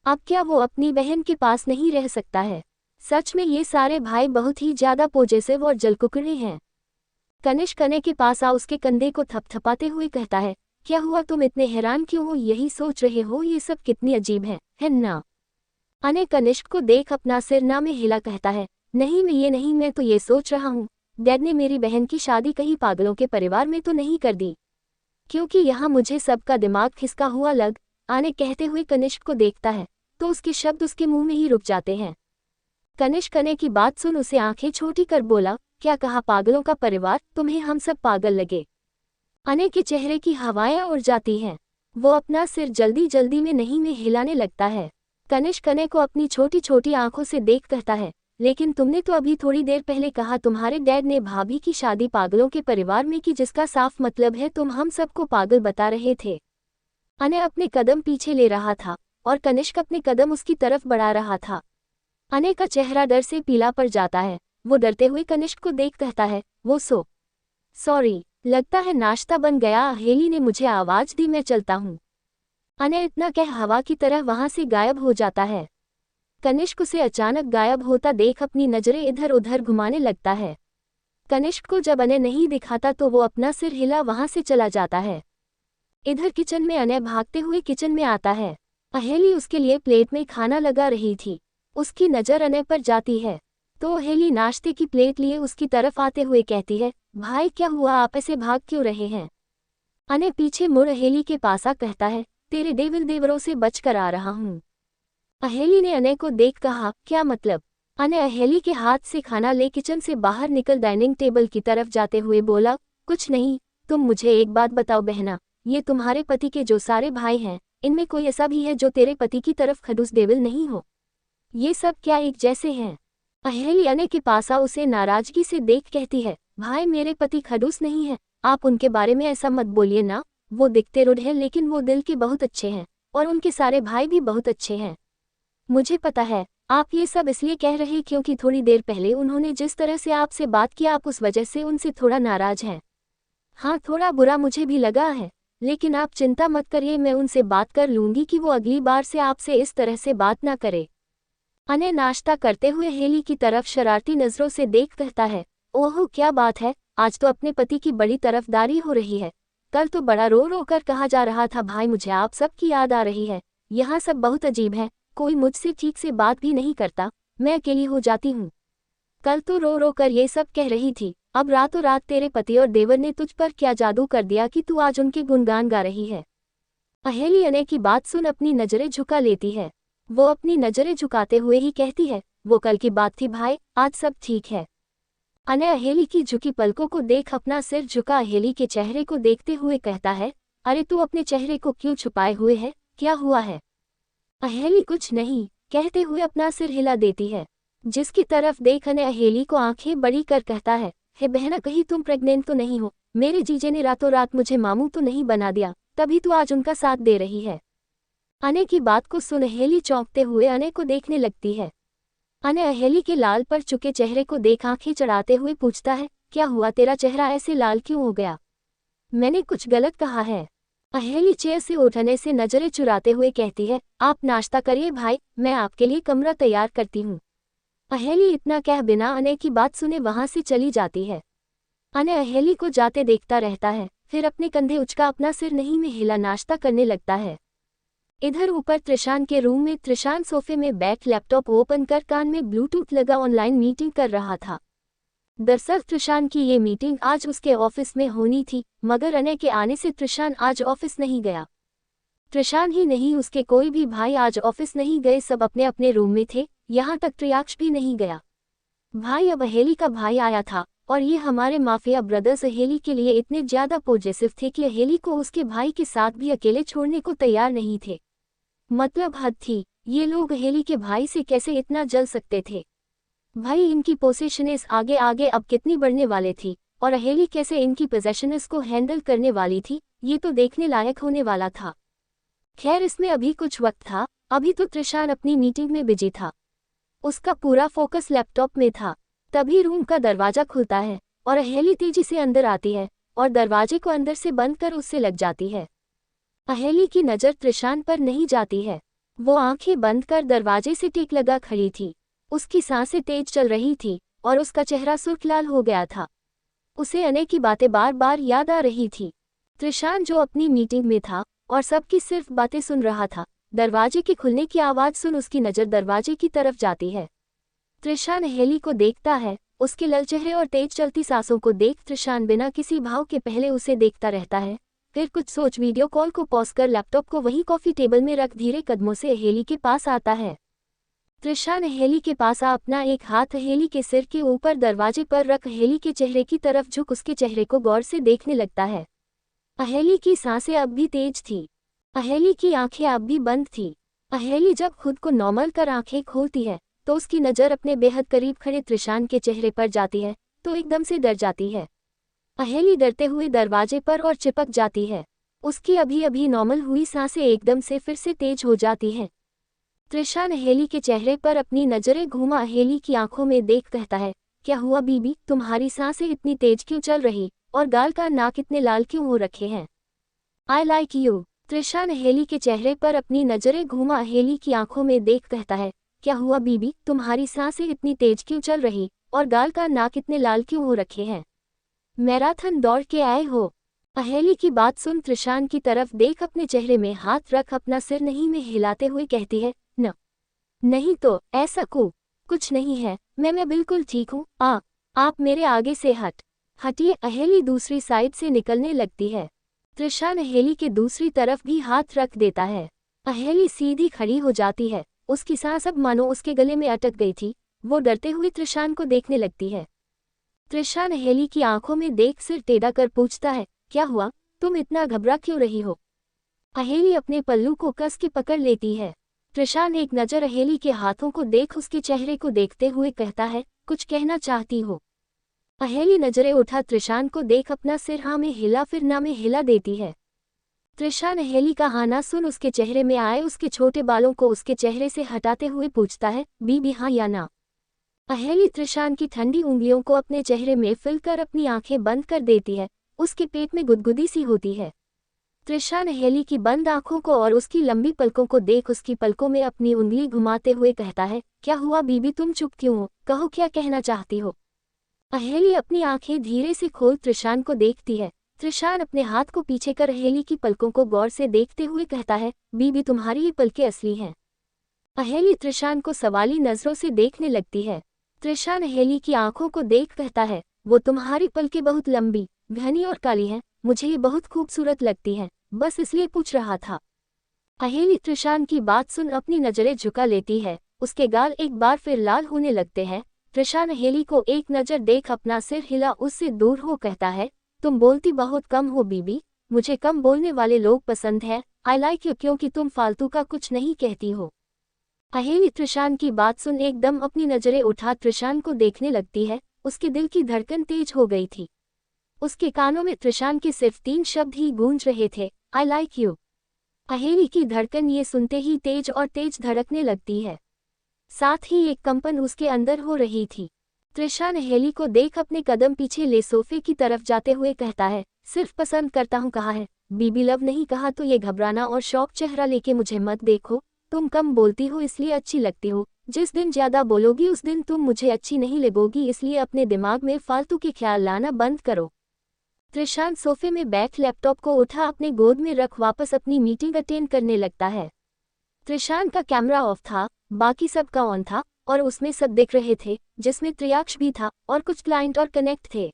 अब क्या वो अपनी बहन के पास नहीं रह सकता है। सच में ये सारे भाई बहुत ही ज्यादा पॉजिटिव और जलकुकड़े हैं। कनिष्क अने के पास आ उसके कंधे को थपथपाते हुए कहता है, क्या हुआ, तुम इतने हैरान क्यों हो, यही सोच रहे हो ये सब कितनी अजीब है ना। अने कनिष्क को देख अपना सिर ना में हिला कहता है, नहीं मैं तो ये सोच रहा हूँ, डैड ने मेरी बहन की शादी कहीं पागलों के परिवार में तो नहीं कर दी, क्योंकि यहाँ मुझे सबका दिमाग खिसका हुआ लग। आने कहते हुए कनिष्क को देखता है तो उसके शब्द उसके मुंह में ही रुक जाते हैं। कनिष्क अने की बात सुन उसे आंखें छोटी कर बोला, क्या कहा, पागलों का परिवार, तुम्हें हम सब पागल लगे। अने के चेहरे की हवाएं उड़ जाती हैं, वो अपना सिर जल्दी जल्दी में नहीं में हिलाने लगता है। कनिष्क अने को अपनी छोटी छोटी आंखों से देख कहता है, लेकिन तुमने तो अभी थोड़ी देर पहले कहा तुम्हारे डैड ने भाभी की शादी पागलों के परिवार में की, जिसका साफ मतलब है तुम हम सबको पागल बता रहे थे। अने अपने कदम पीछे ले रहा था और कनिष्क अपने कदम उसकी तरफ बढ़ा रहा था। अने का चेहरा डर से पीला पड़ जाता है, वो डरते हुए कनिष्क को देख कहता है, वो सॉरी, लगता है नाश्ता बन गया, अहेली ने मुझे आवाज दी, मैं चलता हूँ। अने इतना कह हवा की तरह वहां से गायब हो जाता है। कनिष्क उसे अचानक गायब होता देख अपनी नजरें इधर उधर घुमाने लगता है। कनिष्क को जब अने नहीं दिखाता तो वो अपना सिर हिला वहां से चला जाता है। इधर किचन में अने भागते हुए किचन में आता है। अहेली उसके लिए प्लेट में खाना लगा रही थी, उसकी नज़र अने पर जाती है तो अहेली नाश्ते की प्लेट लिए उसकी तरफ आते हुए कहती है, भाई क्या हुआ, आप ऐसे भाग क्यों रहे हैं। अने पीछे मुड़ अहेली के पास आ कहता है, तेरे देवरों से बचकर आ रहा हूँ। अहेली ने अने को देख कहा, क्या मतलब। अने अहेली के हाथ से खाना ले किचन से बाहर निकल डाइनिंग टेबल की तरफ जाते हुए बोला, कुछ नहीं, तुम मुझे एक बात बताओ बहना, ये तुम्हारे पति के जो सारे भाई हैं, इनमें कोई ऐसा भी है जो तेरे पति की तरफ खड़ूस देविल नहीं हो। ये सब क्या एक जैसे हैं। अहेली अने के पास आ उसे नाराजगी से देख कहती है, भाई मेरे पति खड़ूस नहीं है, आप उनके बारे में ऐसा मत बोलिए ना, वो दिखते रुड है लेकिन वो दिल के बहुत अच्छे हैं और उनके सारे भाई भी बहुत अच्छे हैं। मुझे पता है आप ये सब इसलिए कह रहे क्योंकि थोड़ी देर पहले उन्होंने जिस तरह से आपसे बात किया आप उस वजह से उनसे थोड़ा नाराज हैं। हाँ, थोड़ा बुरा मुझे भी लगा है, लेकिन आप चिंता मत करिए, मैं उनसे बात कर लूंगी कि वो अगली बार से आपसे इस तरह से बात ना करे। अने नाश्ता करते हुए अहेली की तरफ शरारती नजरों से देख कहता है, ओह क्या बात है, आज तो अपने पति की बड़ी तरफदारी हो रही है। कल तो बड़ा रो रो कर कहा जा रहा था, भाई मुझे आप सब की याद आ रही है, यहाँ सब बहुत अजीब है, कोई मुझसे ठीक से बात भी नहीं करता, मैं अकेली हो जाती हूँ। कल तो रो रो कर ये सब कह रही थी, अब रातों रात तेरे पति और देवर ने तुझ पर क्या जादू कर दिया कि तू आज उनके गुणगान गा रही है। अहेली अने की बात सुन अपनी नजरें झुका लेती है, वो अपनी नजरें झुकाते हुए ही कहती है, वो कल की बात थी भाई, आज सब ठीक है। अनय अहेली की झुकी पलकों को देख अपना सिर झुका अहेली के चेहरे को देखते हुए कहता है, अरे तू अपने चेहरे को क्यों छुपाए हुए है, क्या हुआ है? अहेली कुछ नहीं कहते हुए अपना सिर हिला देती है, जिसकी तरफ देख अनय अहेली को आंखें बड़ी कर कहता है, हे बहना कहीं तुम प्रेग्नेंट तो नहीं हो? मेरे जीजे ने रातों रात मुझे मामू तो नहीं बना दिया, तभी तू आज उनका साथ दे रही है? अनय की बात को सुन अहेली चौंकते हुए अनय को देखने लगती है। अनय अहेली के लाल पर चुके चेहरे को देख आंखें चढ़ाते हुए पूछता है, क्या हुआ, तेरा चेहरा ऐसे लाल क्यों हो गया? मैंने कुछ गलत कहा है? अहेली चेयर से उठने से नजरें चुराते हुए कहती है, आप नाश्ता करिए भाई, मैं आपके लिए कमरा तैयार करती हूँ। अहेली इतना कह बिना अनय की बात सुने वहां से चली जाती है। अनय अहेली को जाते देखता रहता है, फिर अपने कंधे उचका अपना सिर नहीं में हिला नाश्ता करने लगता है। इधर ऊपर त्रिशान के रूम में त्रिशान सोफे में बैठ लैपटॉप ओपन कर कान में ब्लूटूथ लगा ऑनलाइन मीटिंग कर रहा था। दरअसल त्रिशान की ये मीटिंग आज उसके ऑफिस में होनी थी, मगर अनय के आने से त्रिशान आज ऑफिस नहीं गया। त्रिशान ही नहीं, उसके कोई भी भाई आज ऑफिस नहीं गए, सब अपने अपने रूम में थे, यहाँ तक त्रियाक्ष भी नहीं गया। भाई अब अहेली का भाई आया था, और ये हमारे माफिया ब्रदर्स अहेली के लिए इतने ज्यादा पॉजिटिव थे कि अहेली को उसके भाई के साथ भी अकेले छोड़ने को तैयार नहीं थे। मतलब हद थी, ये लोग अहेली के भाई से कैसे इतना जल सकते थे? भाई इनकी पोसेशनेस आगे आगे अब कितनी बढ़ने वाले थी, और अहेली कैसे इनकी पोजेशनेस को हैंडल करने वाली थी, ये तो देखने लायक होने वाला था। खैर इसमें अभी कुछ वक्त था, अभी तो त्रिशान अपनी मीटिंग में बिजी था, उसका पूरा फोकस लैपटॉप में था। तभी रूम का दरवाजा खुलता है और अहेली तेजी से अंदर आती है और दरवाजे को अंदर से बंद कर उससे लग जाती है। अहेली की नज़र त्रिशान पर नहीं जाती है, वो आंखें बंद कर दरवाजे से टेक लगा खड़ी थी। उसकी सांसें तेज चल रही थी और उसका चेहरा सुर्ख लाल हो गया था। उसे अनय की बातें बार बार याद आ रही थी। त्रिशान जो अपनी मीटिंग में था और सबकी सिर्फ बातें सुन रहा था, दरवाजे के खुलने की आवाज़ सुन उसकी नज़र दरवाजे की तरफ जाती है। त्रिशान अहेली को देखता है, उसके लल चेहरे और तेज चलती सांसों को देख त्रिशान बिना किसी भाव के पहले उसे देखता रहता है, फिर कुछ सोच वीडियो कॉल को पॉज कर लैपटॉप को वहीं कॉफी टेबल में रख धीरे कदमों से अहेली के पास आता है। त्रिशान अहेली के पास आ अपना एक हाथ अहेली के सिर के ऊपर दरवाजे पर रख अहेली के चेहरे की तरफ झुक उसके चेहरे को गौर से देखने लगता है। अहेली की सांसें अब भी तेज थी, अहेली की आंखें अब भी बंद थी। अहेली जब खुद को नॉर्मल कर आंखें खोलती है तो उसकी नज़र अपने बेहद करीब खड़े त्रिशान के चेहरे पर जाती है तो एकदम से डर जाती है। अहेली डरते हुए दरवाजे पर और चिपक जाती है। उसकी अभी अभी नॉर्मल हुई सांसें एकदम से फिर से तेज हो जाती हैं। त्रिशान अहेली के चेहरे पर अपनी नज़रें घूमा अहेली की आंखों में देख कहता है, क्या हुआ बीबी, तुम्हारी सांसें इतनी तेज क्यों चल रही और गाल का नाक इतने लाल क्यों हो रखे हैं? I like you. Trishan Aheli के चेहरे पर अपनी नज़रें घूमा अहेली की आंखों में देख कहता है, क्या हुआ बीबी, तुम्हारी सांसें इतनी तेज क्यों चल रही और गाल का नाक इतने लाल क्यों हो रखे हैं? मैराथन दौड़ के आए हो? अहेली की बात सुन त्रिशान की तरफ देख अपने चेहरे में हाथ रख अपना सिर नहीं में हिलाते हुए कहती है, न नहीं तो ऐसा कुछ नहीं है, मैं बिल्कुल ठीक हूँ। आप मेरे आगे से हटिए। अहेली दूसरी साइड से निकलने लगती है। त्रिशान अहेली के दूसरी तरफ भी हाथ रख देता है। अहेली सीधी खड़ी हो जाती है, उसकी सांस अब मानो उसके गले में अटक गई थी। वो डरते हुए त्रिशान को देखने लगती है। त्रिशान अहेली की आंखों में देख सिर टेढ़ा कर पूछता है, क्या हुआ, तुम इतना घबरा क्यों रही हो? अहेली अपने पल्लू को कस के पकड़ लेती है। त्रिशान एक नज़र अहेली के हाथों को देख उसके चेहरे को देखते हुए कहता है, कुछ कहना चाहती हो? अहेली नजरें उठा त्रिशान को देख अपना सिर हाँ में हिला फिर ना में हिला देती है। त्रिशान अहेली का हाँ ना सुन उसके चेहरे में आए उसके छोटे बालों को उसके चेहरे से हटाते हुए पूछता है, बीबी हाँ या ना? अहेली त्रिशान की ठंडी उंगलियों को अपने चेहरे में फिलकर अपनी आंखें बंद कर देती है। उसके पेट में गुदगुदी सी होती है। त्रिशान अहेली की बंद आंखों को और उसकी लंबी पलकों को देख उसकी पलकों में अपनी उंगली घुमाते हुए कहता है, क्या हुआ बीबी, तुम चुप क्यों हो? कहो क्या कहना चाहती हो? अहेली अपनी आंखें धीरे से खोल त्रिशान को देखती है। त्रिशान अपने हाथ को पीछे कर अहेली की पलकों को गौर से देखते हुए कहता है, बीबी तुम्हारी ये पलकें असली हैं? अहेली त्रिशान को सवाली नजरों से देखने लगती है। त्रिशान अहेली की आंखों को देख कहता है, वो तुम्हारी पलकें बहुत लंबी, घनी और काली हैं, मुझे ये बहुत खूबसूरत लगती हैं, बस इसलिए पूछ रहा था। अहेली त्रिशान की बात सुन अपनी नजरें झुका लेती है। उसके गाल एक बार फिर लाल होने लगते हैं त्रिशान अहेली को एक नज़र देख अपना सिर हिला उससे दूर हो कहता है, तुम बोलती बहुत कम हो बीबी, मुझे कम बोलने वाले लोग पसंद है। आई लाइक यू क्योंकि तुम फालतू का कुछ नहीं कहती हो। अहेली त्रिशान की बात सुन एकदम अपनी नज़रें उठा त्रिशान को देखने लगती है। उसके दिल की धड़कन तेज हो गई थी। उसके कानों में त्रिशान के सिर्फ 3 शब्द ही गूंज रहे थे, आई लाइक यू। अहेली की धड़कन ये सुनते ही तेज और तेज धड़कने लगती है। साथ ही एक कंपन उसके अंदर हो रही थी। त्रिशान अहेली को देख अपने कदम पीछे ले सोफे की तरफ जाते हुए कहता है, सिर्फ पसंद करता हूँ कहा है, बीबी लव नहीं कहा। तो ये घबराना और शौक चेहरा लेके मुझे मत देखो। तुम कम बोलती हो इसलिए अच्छी लगती हो। जिस दिन ज्यादा बोलोगी उस दिन तुम मुझे अच्छी नहीं लगोगी, इसलिए अपने दिमाग में फालतू के ख्याल लाना बंद करो। त्रिशान सोफे में बैठ लैपटॉप को उठा अपने गोद में रख वापस अपनी मीटिंग अटेंड करने लगता है। त्रिशान का कैमरा ऑफ था, बाकी सब का ऑन था और उसमें सब दिख रहे थे, जिसमें त्रियाक्ष भी था और कुछ क्लाइंट और कनेक्ट थे।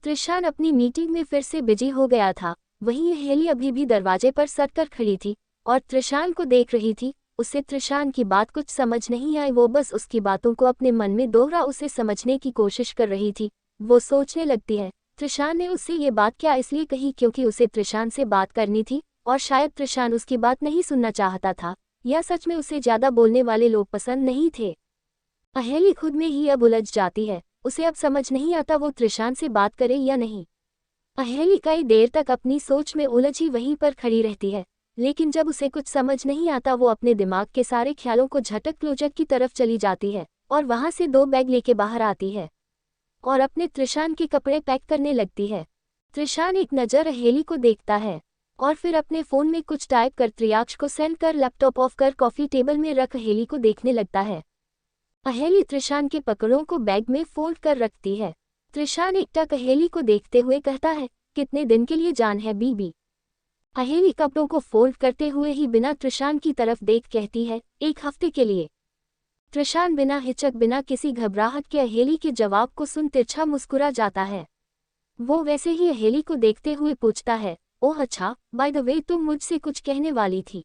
त्रिशान अपनी मीटिंग में फिर से बिजी हो गया था। वहीं अहेली अभी भी दरवाजे पर सट कर खड़ी थी और त्रिशान को देख रही थी। उसे त्रिशान की बात कुछ समझ नहीं आई, वो बस उसकी बातों को अपने मन में दोहरा उसे समझने की कोशिश कर रही थी। वो सोचने लगती है, त्रिशान ने उससे ये बात क्या इसलिए कही क्योंकि उसे त्रिशान से बात करनी थी और शायद त्रिशान उसकी बात नहीं सुनना चाहता था, या सच में उसे ज्यादा बोलने वाले लोग पसंद नहीं थे। अहेली खुद में ही अब उलझ जाती है। उसे अब समझ नहीं आता वो त्रिशान से बात करे या नहीं। अहेली कई देर तक अपनी सोच में उलझी वहीं पर खड़ी रहती है, लेकिन जब उसे कुछ समझ नहीं आता वो अपने दिमाग के सारे ख्यालों को झटक क्लोजर की तरफ चली जाती है और वहां से 2 बैग लेके बाहर आती है और अपने त्रिशान के कपड़े पैक करने लगती है। त्रिशान एक नज़र अहेली को देखता है और फिर अपने फ़ोन में कुछ टाइप कर त्रियाक्ष को सेंड कर लैपटॉप ऑफ कर कॉफ़ी टेबल में रख अहेली को देखने लगता है। अहेली त्रिशान के पकड़ों को बैग में फोल्ड कर रखती है। त्रिशान एकटक अहेली को देखते हुए कहता है, कितने दिन के लिए जान है बीबी? अहेली कपड़ों को फोल्ड करते हुए ही बिना त्रिशान की तरफ देख कहती है, 1 हफ्ते के लिए। त्रिशान बिना हिचक बिना किसी घबराहट के अहेली के जवाब को सुन तिरछा मुस्कुरा जाता है। वो वैसे ही अहेली को देखते हुए पूछता है, ओह अच्छा, बाय द वे तुम मुझसे कुछ कहने वाली थी।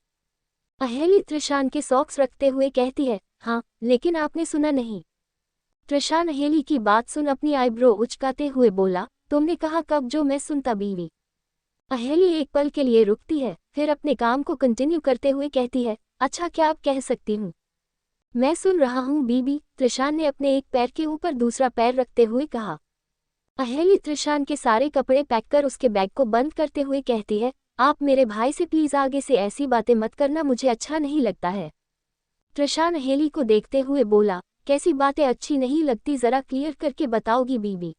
अहेली त्रिशान के सॉक्स रखते हुए कहती है, हाँ, लेकिन आपने सुना नहीं। त्रिशान अहेली की बात सुन अपनी आईब्रो उचकाते हुए बोला, तुमने कहा कब जो मैं सुनता बीवी। अहेली एक पल के लिए रुकती है, फिर अपने काम को कंटिन्यू करते हुए कहती है, अच्छा क्या आप कह सकती हूँ? मैं सुन रहा हूँ बीबी, त्रिशान ने अपने एक पैर के ऊपर दूसरा पैर रखते हुए कहा। अहेली त्रिशान के सारे कपड़े पैक कर उसके बैग को बंद करते हुए कहती है, आप मेरे भाई से प्लीज आगे से ऐसी बातें मत करना, मुझे अच्छा नहीं लगता है। त्रिशान अहेली को देखते हुए बोला, कैसी बातें अच्छी नहीं लगती, जरा क्लियर करके बताओगी बीबी।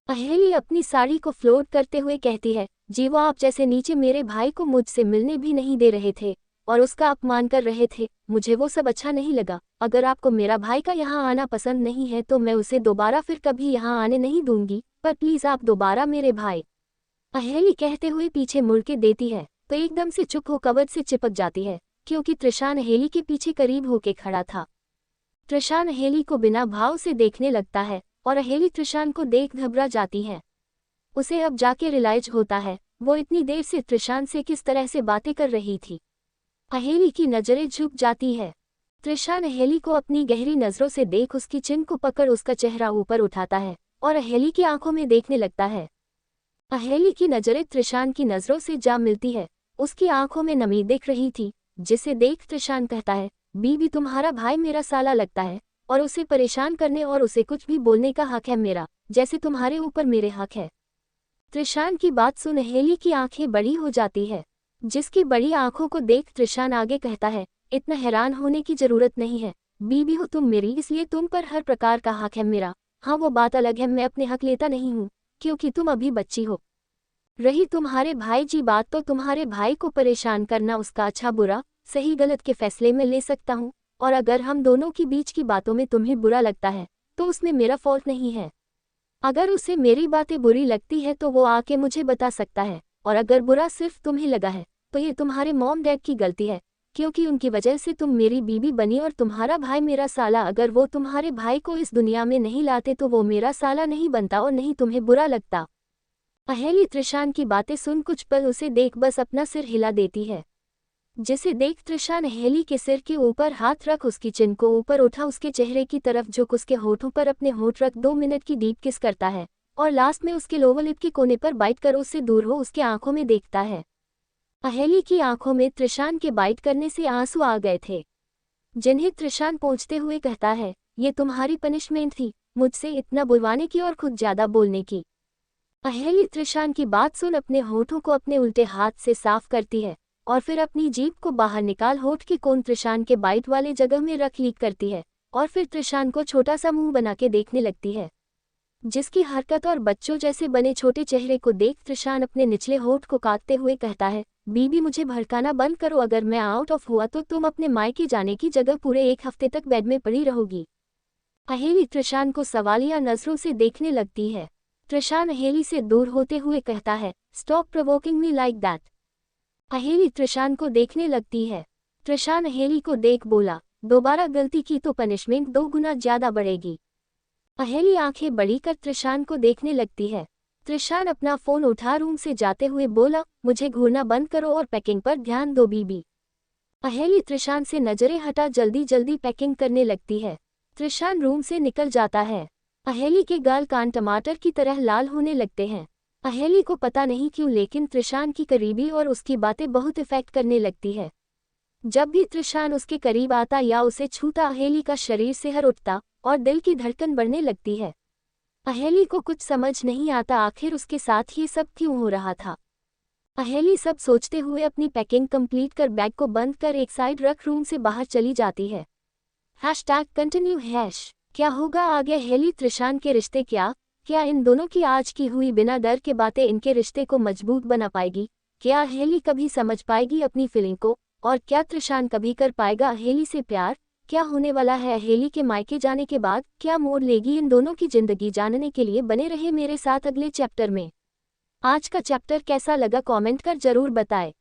अहेली अपनी साड़ी को फ्लोट करते हुए कहती है, जी वो आप जैसे नीचे मेरे भाई को मुझसे मिलने भी नहीं दे रहे थे और उसका अपमान कर रहे थे, मुझे वो सब अच्छा नहीं लगा। अगर आपको मेरा भाई का यहाँ आना पसंद नहीं है तो मैं उसे दोबारा फिर कभी यहाँ आने नहीं दूंगी, पर प्लीज आप दोबारा मेरे भाई। अहेली कहते हुए पीछे मुड़ के देती है तो एकदम से चुप हो कवच से चिपक जाती है, क्योंकि त्रिशान अहेली के पीछे करीब होके खड़ा था। त्रिशान अहेली को बिना भाव से देखने लगता है और अहेली त्रिशान को देख घबरा जाती है। उसे अब जाके रियलाइज होता है वो इतनी देर से त्रिशान से किस तरह से बातें कर रही थी। अहेली की नजरें झुक जाती है। त्रिशान अहेली को अपनी गहरी नजरों से देख उसकी चिन को पकड़ उसका चेहरा ऊपर उठाता है और अहेली की आंखों में देखने लगता है। अहेली की नजरें त्रिशान की नजरों से जा मिलती है। उसकी आंखों में नमी दिख रही थी, जिसे देख त्रिशान कहता है, बीबी तुम्हारा भाई मेरा साला लगता है और उसे परेशान करने और उसे कुछ भी बोलने का हक है मेरा, जैसे तुम्हारे ऊपर मेरे हक है। त्रिशान की बात सुन अहेली की आंखें बड़ी हो जाती है। जिसकी बड़ी आंखों को देख त्रिशान आगे कहता है, इतना हैरान होने की जरूरत नहीं है, बीबी हो तुम मेरी, इसलिए तुम पर हर प्रकार का हक है मेरा। हाँ वो बात अलग है, मैं अपने हक लेता नहीं हूँ क्योंकि तुम अभी बच्ची हो। रही तुम्हारे भाई जी बात, तो तुम्हारे भाई को परेशान करना उसका अच्छा बुरा सही गलत के फैसले में ले सकता हूँ, और अगर हम दोनों के बीच की बातों में तुम्हें बुरा लगता है तो उसमें मेरा फॉल्ट नहीं है। अगर उसे मेरी बातें बुरी लगती है तो वो आके मुझे बता सकता है, और अगर बुरा सिर्फ तुम्हें लगा है तो ये तुम्हारे मॉम डैड की गलती है, क्योंकि उनकी वजह से तुम मेरी बीवी बनी और तुम्हारा भाई मेरा साला। अगर वो तुम्हारे भाई को इस दुनिया में नहीं लाते तो वो मेरा साला नहीं बनता और नहीं तुम्हें बुरा लगता। अहेली त्रिशान की बातें सुन कुछ पल उसे देख बस अपना सिर हिला देती है। जिसे देख त्रिशान अहेली के सिर के ऊपर हाथ रख उसकी चिन को ऊपर उठा, उसके चेहरे की तरफ झुक, उसके होठों पर अपने होठ रख 2 मिनट की डीप किस करता है और लास्ट में उसके लोअर लिप के कोने पर बाइट कर उससे दूर हो उसके आंखों में देखता है। अहेली की आंखों में त्रिशान के बाइट करने से आंसू आ गए थे, जिन्हें त्रिशान पोंछते हुए कहता है, ये तुम्हारी पनिशमेंट थी, मुझसे इतना बुलवाने की और खुद ज्यादा बोलने की। अहेली त्रिशान की बात सुन अपने होठों को अपने उल्टे हाथ से साफ करती है और फिर अपनी जीभ को बाहर निकाल होठ के कोन त्रिशान के बाइट वाले जगह में रख लीक करती है और फिर त्रिशान को छोटा सा मुंह बना के देखने लगती है, जिसकी हरकत और बच्चों जैसे बने छोटे चेहरे को देख त्रिशान अपने निचले होठ को काटते हुए कहता है, बीबी मुझे भड़काना बंद करो, अगर मैं आउट ऑफ हुआ तो तुम अपने मायके जाने की जगह पूरे 1 हफ्ते तक बेड में पड़ी रहोगी। अहेली त्रिशान को सवालिया नजरों से देखने लगती है। त्रिशान अहेली से दूर होते हुए कहता है, stop provoking me like that. Aheli Trishan को देखने लगती है। त्रिशान अहेली को देख बोला, दोबारा गलती की तो पनिशमेंट 2 गुना ज्यादा बढ़ेगी। अहेली आंखें बड़ी कर त्रिशान को देखने लगती है। त्रिशान अपना फोन उठा रूम से जाते हुए बोला, मुझे घूरना बंद करो और पैकिंग पर ध्यान दो बीबी। अहेली त्रिशान से नजरें हटा जल्दी जल्दी पैकिंग करने लगती है। त्रिशान रूम से निकल जाता है। अहेली के गाल कान टमाटर की तरह लाल होने लगते हैं। अहेली को पता नहीं क्यों लेकिन त्रिशान की करीबी और उसकी बातें बहुत इफेक्ट करने लगती है। जब भी त्रिशान उसके करीब आता या उसे छूता अहेली का शरीर सिहर उठता और दिल की धड़कन बढ़ने लगती है। अहेली को कुछ समझ नहीं आता आखिर उसके साथ ये सब क्यों हो रहा था। अहेली सब सोचते हुए अपनी पैकिंग कंप्लीट कर बैग को बंद कर एक साइड रख रूम से बाहर चली जाती है। #continue। क्या होगा आगे अहेली त्रिशान के रिश्ते, क्या इन दोनों की आज की हुई बिना डर के बातें इनके रिश्ते को मजबूत बना पाएगी? क्या अहेली कभी समझ पाएगी अपनी फीलिंग को और क्या त्रिशान कभी कर पाएगा अहेली से प्यार? क्या होने वाला है अहेली के मायके जाने के बाद? क्या मोड़ लेगी इन दोनों की जिंदगी? जानने के लिए बने रहे मेरे साथ अगले चैप्टर में। आज का चैप्टर कैसा लगा कमेंट कर जरूर बताएं।